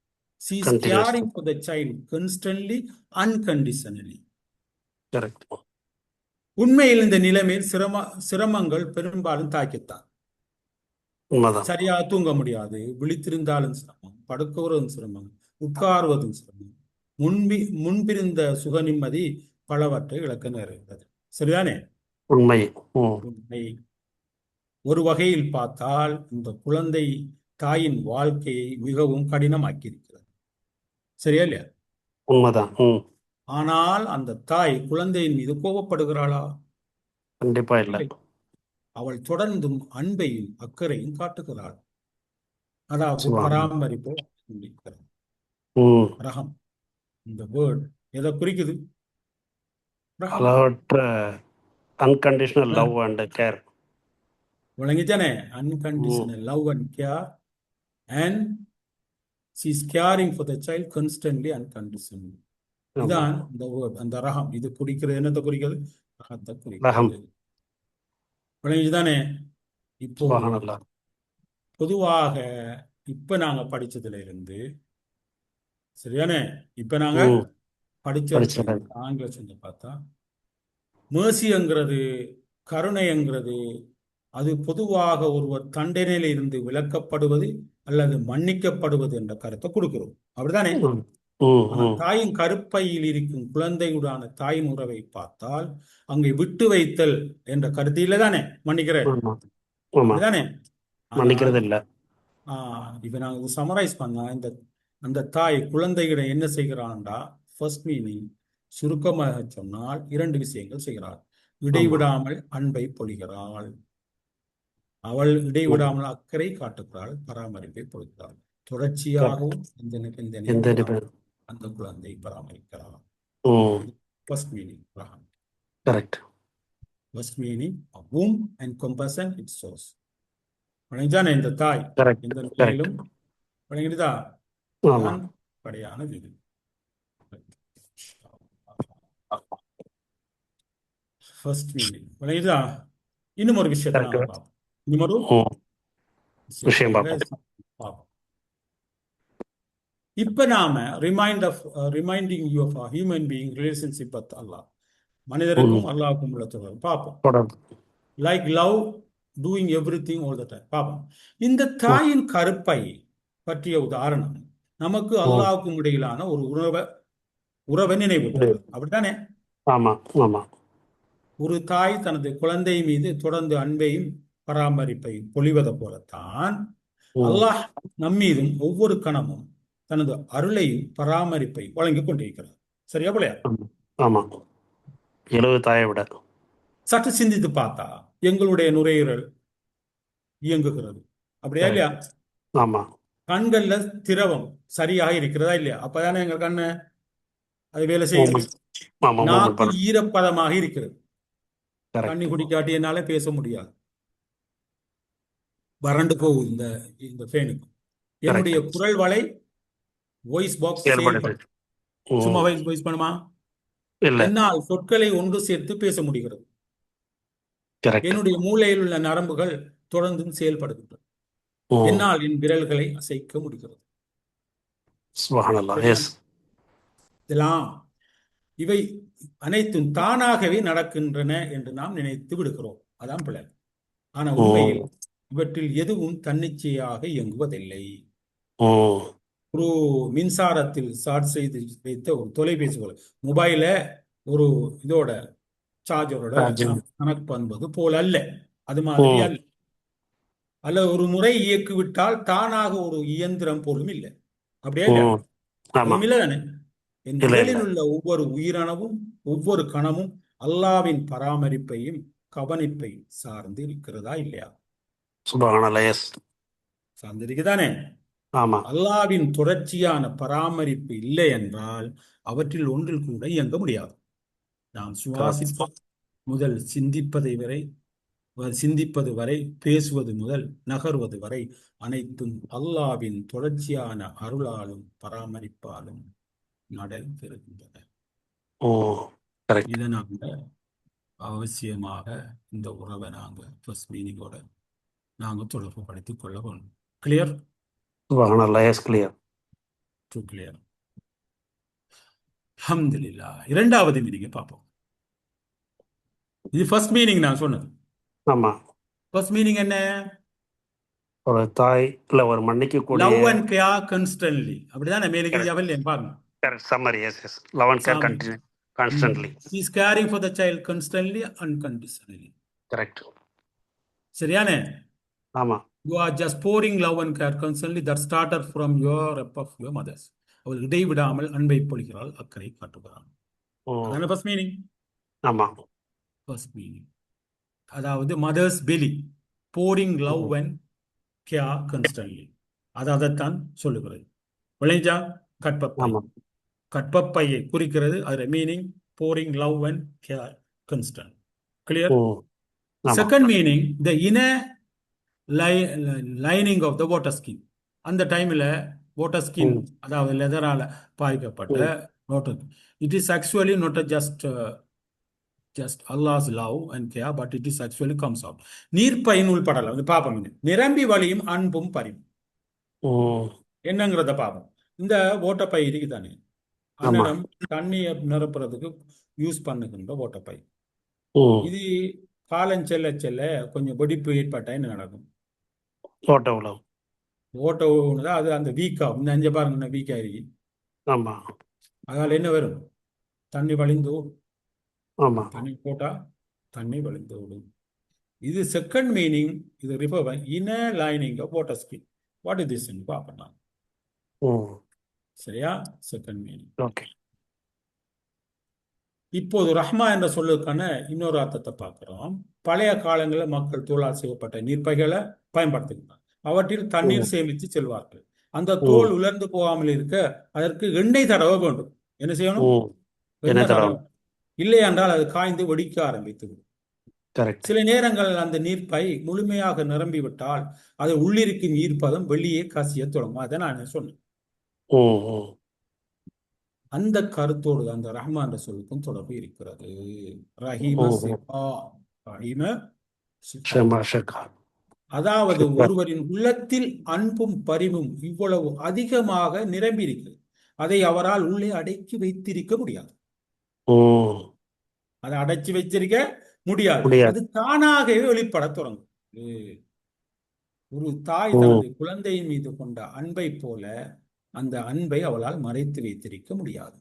She is continuous. Caring for the child constantly unconditionally. Correct. உண்மையில் இந்த நிலைமையில் சிரமங்கள் பெரும்பாலும் தாக்கித்தான். உண்மைதான். சரியாக தூங்க முடியாது, விழித்திருந்தாலும் சிரமம், படுக்குவதும் சிரமம், உட்கார்வதும் சிரமம், முன்பிருந்த சுக நிம்மதி பலவற்றை இழக்க நேருகிறது. சரிதானே? உண்மை. உண்மை. ஒரு வகையில் பார்த்தால் இந்த குழந்தை தாயின் வாழ்க்கையை மிகவும் கடினமாக்கியிருக்கிறது. சரியா இல்லையா? உண்மைதான். ஆனால் அந்த தாய் குழந்தையின் மீது கோபப்படுகிறாளா? கண்டிப்பா இல்லை. அவள் தொடர்ந்தும் அன்பையும் அக்கறையும் காட்டுகிறாள். அதாவது சுபான். பராமரிப்பு. ரகம், இந்த வேர்ட் எதை குறிக்குது? ரகம். அளவற்ற அன்கண்டிஷனல் லவ் அண்ட் கேர். விளங்கிச்சானே? Unconditional love and care, and she is caring for the child constantly unconditionally. இதான் இந்த வேர்ட், அந்த ரகம். இது குறிக்கிறது என்னத்தை குறிக்கிறது? ரகத்தை ரகம். குறிக்கிறது. விளங்கிச்சுதானே? இப்போ சுபஹானல்லாஹ். பொதுவாக இப்ப நாங்க படிச்சதுல இருந்து, சரியானே, இப்ப நாங்க படிச்சது ஆங்கில செஞ்சு பார்த்தா, மேர்சிங்கிறது, கருணைங்கிறது, அது பொதுவாக ஒருவர் தண்டனையில இருந்து விலக்கப்படுவது அல்லது மன்னிக்கப்படுவது என்ற கருத்தை கொடுக்கிறோம். அப்படித்தானே? தாயின் கருப்பையில் இருக்கும் குழந்தையுடான தாயின் உறவை பார்த்தால் அங்கே விட்டு வைத்தல் என்ற கருத்து இல்லை தானே? மன்னிக்கிறேன். அப்படிதானே? மன்னிக்கிறது இல்லை. இப்ப நாங்க இது சமரைஸ் பண்ணா, அந்த தாய் குழந்தையிடம் என்ன செய்கிறான்டா, ஃபர்ஸ்ட் மீனிங் சுருக்கமாக சொன்னால் 2 விஷயங்கள் செய்கிறாள். இடைவிடாமல் அன்பை பொழிகிறாள். அவள் இடைவிடாமல் அக்கறை காட்டுகிறாள், பராமரிப்பை பொழிகிறாள். தொடர்ச்சியாகவும் அந்த குழந்தை பராமரிக்கிறாள். ஃபர்ஸ்ட் மீனிங் ரகம். Correct. First meaning womb and compassion it shows. வணங்கிதானே இந்த தாய் இந்த நிலையிலும் வணங்கிடுதா? படியானது இது. ஃபர்ஸ்ட் மீனிங் வணங்கிடுதா? இன்னும் ஒரு விஷயத்தை பார்ப்போம். இன்னொரு விஷயம் பார்ப்போம். இப்ப நாம reminding you of human being relationship with Allah, மனிதருக்கும் அல்லாஹ்வுக்கும் உள்ள தொடர்பு பார்ப்போம். Like love, doing everything all the time பார்ப்போம். இந்த தாயின் கருப்பை பற்றிய உதாரணம் நமக்கு அல்லாஹ்வுக்கும் இடையிலான ஒரு உறவை நினைவூட்டுகிறது. அப்படித்தானே? ஒரு தாய் தனது குழந்தை மீது தொடர்ந்து அன்பையும் பராமரிப்பை பொழிவதை போலத்தான் அல்லாஹ் நம்மீதும் ஒவ்வொரு கணமும் தனது அருளையும் பராமரிப்பை வழங்கி கொண்டிருக்கிறார். சரியா போலையா? சற்று சிந்தித்து பார்த்தா எங்களுடைய நுரையீரல் இயங்குகிறது. அப்படியா இல்லையா? கண்கள்ல திரவம் சரியாக இருக்கிறதா இல்லையா? அப்பதானே எங்க கண்ணு அது வேலை செய்யுது. நாக்கு ஈரப்பதமாக இருக்கிறது. தண்ணி குடிக்காட்டி என்னால பேச முடியாது, வறண்டு போகும் இந்த ஃபேனுக்கு. என்னுடைய குரல் வலை வாய்ஸ் பாக்ஸ் சும்மா வாய்ஸ் பண்ணுமா? என்னால் சொற்களை ஒன்று சேர்த்து பேச முடிகிறது. என்னுடைய மூளையில் உள்ள நரம்புகள் தொடர்ந்து செயல்படுகின்றன. என்னால் என் விரல்களை அசைக்க முடிகிறது. இதெல்லாம் இவை அனைத்தும் தானாகவே நடக்கின்றன என்று நாம் நினைத்து விடுகிறோம். அதான் பிள்ளை. ஆனா உண்மையில் இவற்றில் எதுவும் தன்னிச்சையாக இயங்குவதில்லை. ஒரு மின்சாரத்தில் சார்ஜ் செய்து வைத்த ஒரு தொலைபேசி போல, மொபைல ஒரு இதோட சார்ஜரோட கனெக்ட் பண்ணுவது போல அல்ல, அது மாதிரி அல்ல. அல்ல ஒரு முறை இயக்கிவிட்டால் தானாக ஒரு இயந்திரம் போலும் இல்லை. அப்படியே இல்லை தானே? என் உடலில் உள்ள ஒவ்வொரு உயிரணவும் ஒவ்வொரு கணமும் அல்லாவின் பராமரிப்பையும் கவனிப்பை சார்ந்து இருக்கிறதா இல்லையா? சார்ந்திருக்குதானே? அல்லாவின் தொடர்ச்சியான பராமரிப்பு இல்லை என்றால் அவற்றில் ஒன்றில் கூட இயங்க முடியாது. நாம் சுவாசிப்பது முதல் சிந்திப்பது வரை, பேசுவது முதல் நகர்வது வரை அனைத்தும் அல்லாவின் தொடர்ச்சியான அருளாலும் பராமரிப்பாலும் நடைபெறுகின்றன. இதை நாங்க அவசியமாக இந்த உறவை நாங்க ஃபர்ஸ்ட் மீனிங்கோட நாங்கள் தொடர்பு படுத்திக் கொள்ள வேண்டும். கிளியர்? சுபஹானல்லாஹ். Yes, clear. டு கிளியர். அல்ஹம்துலில்லாஹ். இரண்டாவது மீனிங்கை பார்ப்போம். இது ஃபர்ஸ்ட் மீனிங் நான் சொன்னது. ஆமா. ஃபர்ஸ்ட் மீனிங் என்ன? ஒரு தாய் இல்ல ஒரு மன்னிக்கக்கூடிய லவ் அண்ட் கேர் கன்ஸ்டன்ட்லி. அப்படிதானே மேலுக்கு அவல்லையே பாருங்க. Correct summary. Yes yes. Love and care constantly. He is caring for the child constantly, unconditionally. Correct. சரியானே? ஆமா. You are just pouring love and care constantly that started from your rep of your mothers. அவள் இடைவிடாமல் அன்பை பொழிகிறாள், அக்கறை காட்டுகிறாள். அதான ஃபர்ஸ்ட் மீனிங். ஆமா. ஃபர்ஸ்ட் மீனிங் அதாவது mother's belly, pouring love and care constantly. அதைத்தான் சொல்லுகிறது. விளைஞ்சா கற்பப்பை. ஆமா. கற்பப்பையை குறிக்கிறது. அதோட meaning pouring love and care constant. Clear? Second meaning the inner lining of the water skin. அந்த டைம்ல வாட்டர் ஸ்கின், அதாவது லெதரால பாய்க்கப்பட்ட water, it is actually not just Allah's love and care, but it is actually comes out. நீர்ப்பையின் உள்படலாம். பாப்போம். நிரம்பி வழியும் அன்பும் பரிவும் என்னங்கிறத பாப்போம். இந்த ஓட்டப்பை இருக்குதானே, அன்னிடம் தண்ணியை நிரப்புறதுக்கு யூஸ் பண்ணுகின்ற ஓட்டப்பை. இது காலம் செல்ல செல்ல கொஞ்சம் வெடிப்பு ஏற்பட்டா என்ன நடக்கும்? ஓட்ட தான் அது அந்த வீக்காகும். இந்த அஞ்ச பாருங்க வீக்கா இருக்கு. அதனால என்ன வரும்? தண்ணி வழிந்து ஓடும். தண்ணி போட்டா தண்ணி வழிந்து ஓடும். இது செகண்ட் மீனிங். இது refer inner lining of water skin. What is this பார்ப்போம். சரியா? Second meaning. ஓகே. இப்போது ரஹ்மா என்ற சொல்லுக்கான இன்னொரு அர்த்தத்தை பார்க்கிறோம். பழைய காலங்களில் மக்கள் தோலால் செய்யப்பட்ட நீர்ப்பைகளை பயன்படுத்துகிறார். அவற்றில் தண்ணீர் சேமித்து செல்வார்கள். அந்த தோல் உலர்ந்து போகாமல் இருக்க அதற்கு எண்ணெய் தடவ வேண்டும். என்ன செய்யணும்? எண்ணெய் தடவ. இல்லை என்றால் அது காய்ந்து வெடிக்க ஆரம்பித்து. சில நேரங்களில் அந்த நீர்ப்பை முழுமையாக நிரம்பிவிட்டால் அது உள்ளிருக்கும் ஈர்ப்பதம் வெளியே கசிய தொடங்கும். அதை நான் சொன்னேன். அந்த கருத்தோடு அந்த ரஹ்மா என்ற சொல்லுக்கும் தொடர்பு இருக்கிறது. ரஹீம சிஃபா, ரஹீம சிஃபா. அதாவது ஒருவரின் உள்ளத்தில் அன்பும் பரிவும் இவ்வளவு அதிகமாக நிரம்பி இருக்கிறது. அதை அவரால் உள்ளே அடக்கி வைத்திருக்க முடியாது. அதை அடைச்சி வச்சிருக்க முடியாது. அது தானாகவே வெளிப்பட தொடங்கும். ஒரு தாய் தனது குழந்தையின் மீது கொண்ட அன்பை போல அந்த அன்பை அவளால் மறைத்து வைத்திருக்க முடியாது.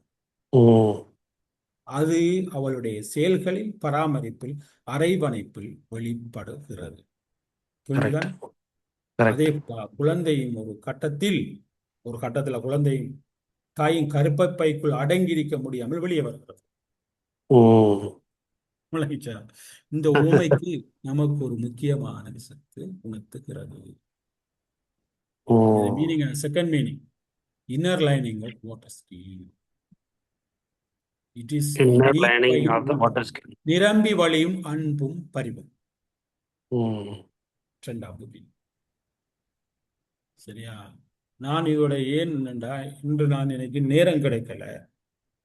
அது அவளுடைய செயல்களில், பராமரிப்பில், அரவணைப்பில் வெளிப்படுகிறது. அதே குழந்தையின் ஒரு கட்டத்துல குழந்தையின் தாயின் கருப்பைக்குள் அடங்கியிருக்க முடியாமல் வெளியே வருகிறது. இந்த உண்மைக்கு நமக்கு ஒரு முக்கியமான விஷயத்தை உணர்த்துகிறது. Meaning, second meaning, inner lining of water skin. It is inner lining of the water skin. நிரம்பி வழியும் அன்பும் பரிவும். இரண்டாவது மீனிங். சரியா? நான் இதோட ஏன் என்னண்டா, இன்று எனக்கு நேரம் கிடைக்கல.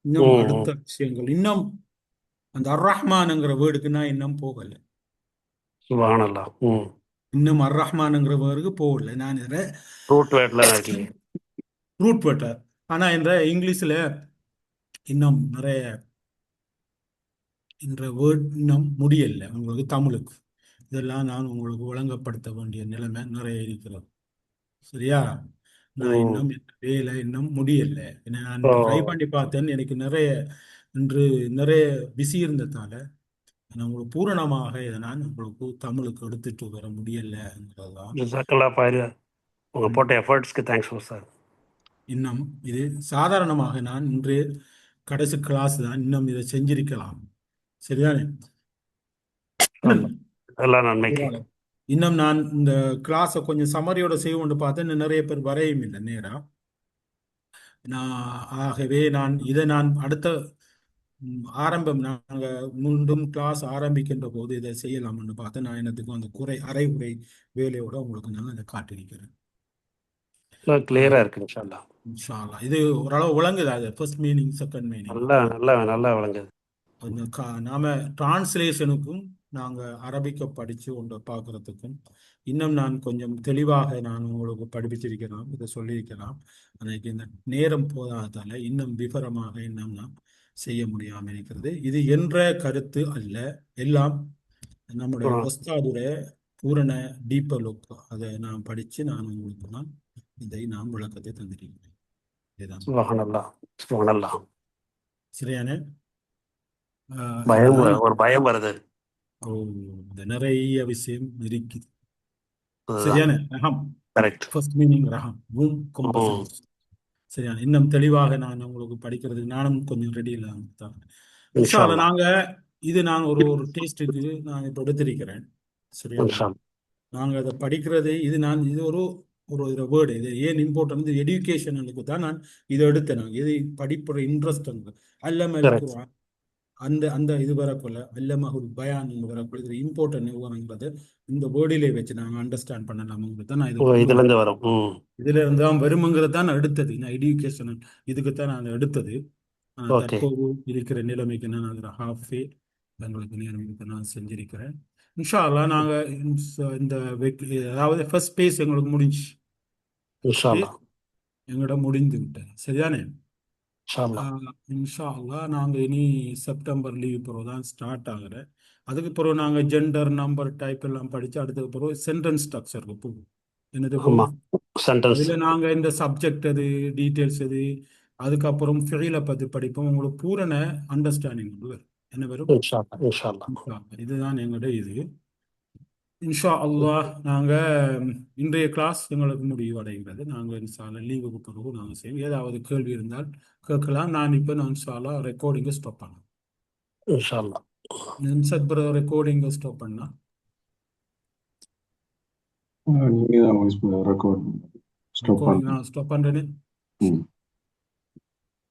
இன்னும் அடுத்த விஷயங்கள், இன்னும் அந்த அர்-ரஹ்மான்ங்கிற வேர்டுக்கு நான் இன்னும் போகல. சுப்ஹானல்லாஹ். இன்னும் அர்-ரஹ்மான்ங்கிற வேர்டுக்கு போகல. நான் இதை ரூட் வேர்ட்ல இருக்கீங்க. Root word. ஆனா என்ற இங்கிலீஷ்ல இன்னும் நிறைய என்ற வேர்ட் இன்னும் முடியல உங்களுக்கு தமிழுக்கு. இதெல்லாம் நான் உங்களுக்கு வழங்கப்படுத்த வேண்டிய நிலைமை நிறைய இருக்கிறது. சரியா? நான் இன்னும் வேலை இன்னும் முடியல. நான் ட்ரை பண்ணி பார்த்தேன். எனக்கு நிறைய பிஸி இருந்ததால நான் உங்களுக்கு பூரணமாக இதை நான் உங்களுக்கு தமிழுக்கு எடுத்துட்டு வர முடியலங்கிறதுதான். உங்க போட்ட எஃபர்ட்ஸ்க்கு தேங்க்ஸ் சார். இன்னும் இது சாதாரணமாக நான் இன்று கடைசி கிளாஸ் தான், இன்னும் இதை செஞ்சிருக்கலாம். சரிதானே? இன்னும் நான் இந்த கிளாஸை கொஞ்சம் சமரியோட செய்வோன்னு பார்த்தேன். நிறைய பேர் வரையும் இல்லை நேரா. ஆகவே இதை அடுத்த நாங்கள் மீண்டும் கிளாஸ் ஆரம்பிக்கின்ற போது இதை செய்யலாம்னு பார்த்தேன். நான் என்னத்துக்கும் அந்த அரைகுறை வேலையோட உங்களுக்கு நான் அதை காட்டியிருக்கிறேன். கிளியரா இருக்கு. இன்ஷா அல்லாஹ். இது ஓரளவு விளங்குதா? அது ஃபர்ஸ்ட் மீனிங், செகண்ட் மீனிங் நல்லா விளங்குது. நாம டிரான்ஸ்லேஷனுக்கும் நாங்கள் அரபிக்கை படித்து ஒன்றை பார்க்குறதுக்கும் இன்னும் நான் கொஞ்சம் தெளிவாக நான் உங்களுக்கு படிப்பிச்சிருக்கலாம், இதை சொல்லியிருக்கலாம். எனக்கு இந்த நேரம் போதாதால இன்னும் விவரமாக இன்னும் நான் செய்ய முடியாமல் இருக்கிறது. இது என்ற கருத்து அல்ல, எல்லாம் நம்முடைய ஒஸ்தாதுடைய பூரண டீப்பர் லுக். அதை நான் படித்து நான் உங்களுக்கு இதை நான் விளக்கத்தை தந்திருக்கிறேன். இதுதான் சுபஹானல்லாஹ், சுபஹானல்லாஹ். சரியான பயம் ஒரு பயம் வருது. இந்த நிறைய விஷயம் இருக்குது. சரியான ரஹம், கரெக்ட். ஃபர்ஸ்ட் மீனிங் ரஹம், பூம் கம்பசன்ஸ். சரியான இன்னும் தெளிவாக நான் உங்களுக்கு படிக்கிறதுக்கு நானும் கொஞ்சம் ரெடி இல்லாம தான். இன்ஷா அல்லாஹ் நாங்க இது நான் ஒரு டேஸ்ட்டுக்கு நான் இப்போ எடுத்திருக்கிறேன். சரியா நாங்க அதை படிக்கிறது இது ஒரு ஒரு வேர்டு. இது ஏன் இம்பார்ட்டன்ட், இது எஜுகேஷனுக்கு தான் நான் இதை எடுத்தேன். நாங்கள் இது படிப்புற இன்ட்ரெஸ்ட் அல்லமல் குர்ஆன் அந்த அந்த இது வரக்குள்ள அல்லமஹுல் பயான் வரக்குள்ள இது இம்பார்ட்டன்ட் இந்த வேர்டிலே வச்சு நாங்கள் அண்டர்ஸ்டாண்ட் பண்ணலாம்ங்கிறது தான் நான் இதுல இருந்து வரும். இதுல இருந்து தான் வருமுங்கிறது தான் நான் எடுத்தது. நான் எஜுகேஷன் இதுக்கு தான் நான் எடுத்தது. தற்போது இருக்கிற நிலைமைக்கு நான் அதில் ஹாஃபே எங்களுக்கு நிலைமைக்கு நான் செஞ்சிருக்கிறேன். இன்ஷா அல்லாஹ் நாங்க இந்த அதாவது ஃபர்ஸ்ட் பேஸ் எங்களுக்கு முடிஞ்சு எங்களோட முடிந்து விட்டது. சரிதானே? இன்ஷா அல்லாஹ் நாங்க இனி செப்டம்பர் லீவ் பிறகு தான் ஸ்டார்ட் ஆகுற. அதுக்கு பிறகு நாங்க ஜெண்டர் நம்பர் டைப் எல்லாம் படிச்சு அடுத்தது பிறகு சென்டென்ஸ் ஸ்ட்ரக்சருக்கு போகும். இதுல நாங்க இந்த சப்ஜெக்ட் அது டீட்டெயில்ஸ் அது அதுக்கப்புறம் ஃபீல பத்தி படிப்போம். உங்களுக்கு பூரண அண்டர்ஸ்டாண்டிங் என்ன வரும். இதுதான் எங்களுடைய இது. இன்ஷா அல்லாஹ் நாங்க இன்றைய கிளாஸ் எங்களுக்கு முடிவடைகிறது. நாங்கள் இன்ஷால்லா லீவுக்கு பிறகு நாங்கள் செய்வோம். ஏதாவது கேள்வி இருந்தால் கேட்கலாம். நான் இப்போ இன்ஷா அல்லாஹ் ரெக்கார்டிங்கை ஸ்டாப் பண்ணேன். ரெக்கார்டிங்கை ஸ்டாப் பண்ணா நீங்க தான் வாய்ஸ் ரெக்கார்ட் ஸ்டாப் ஸ்டாப் பண்றேன்னு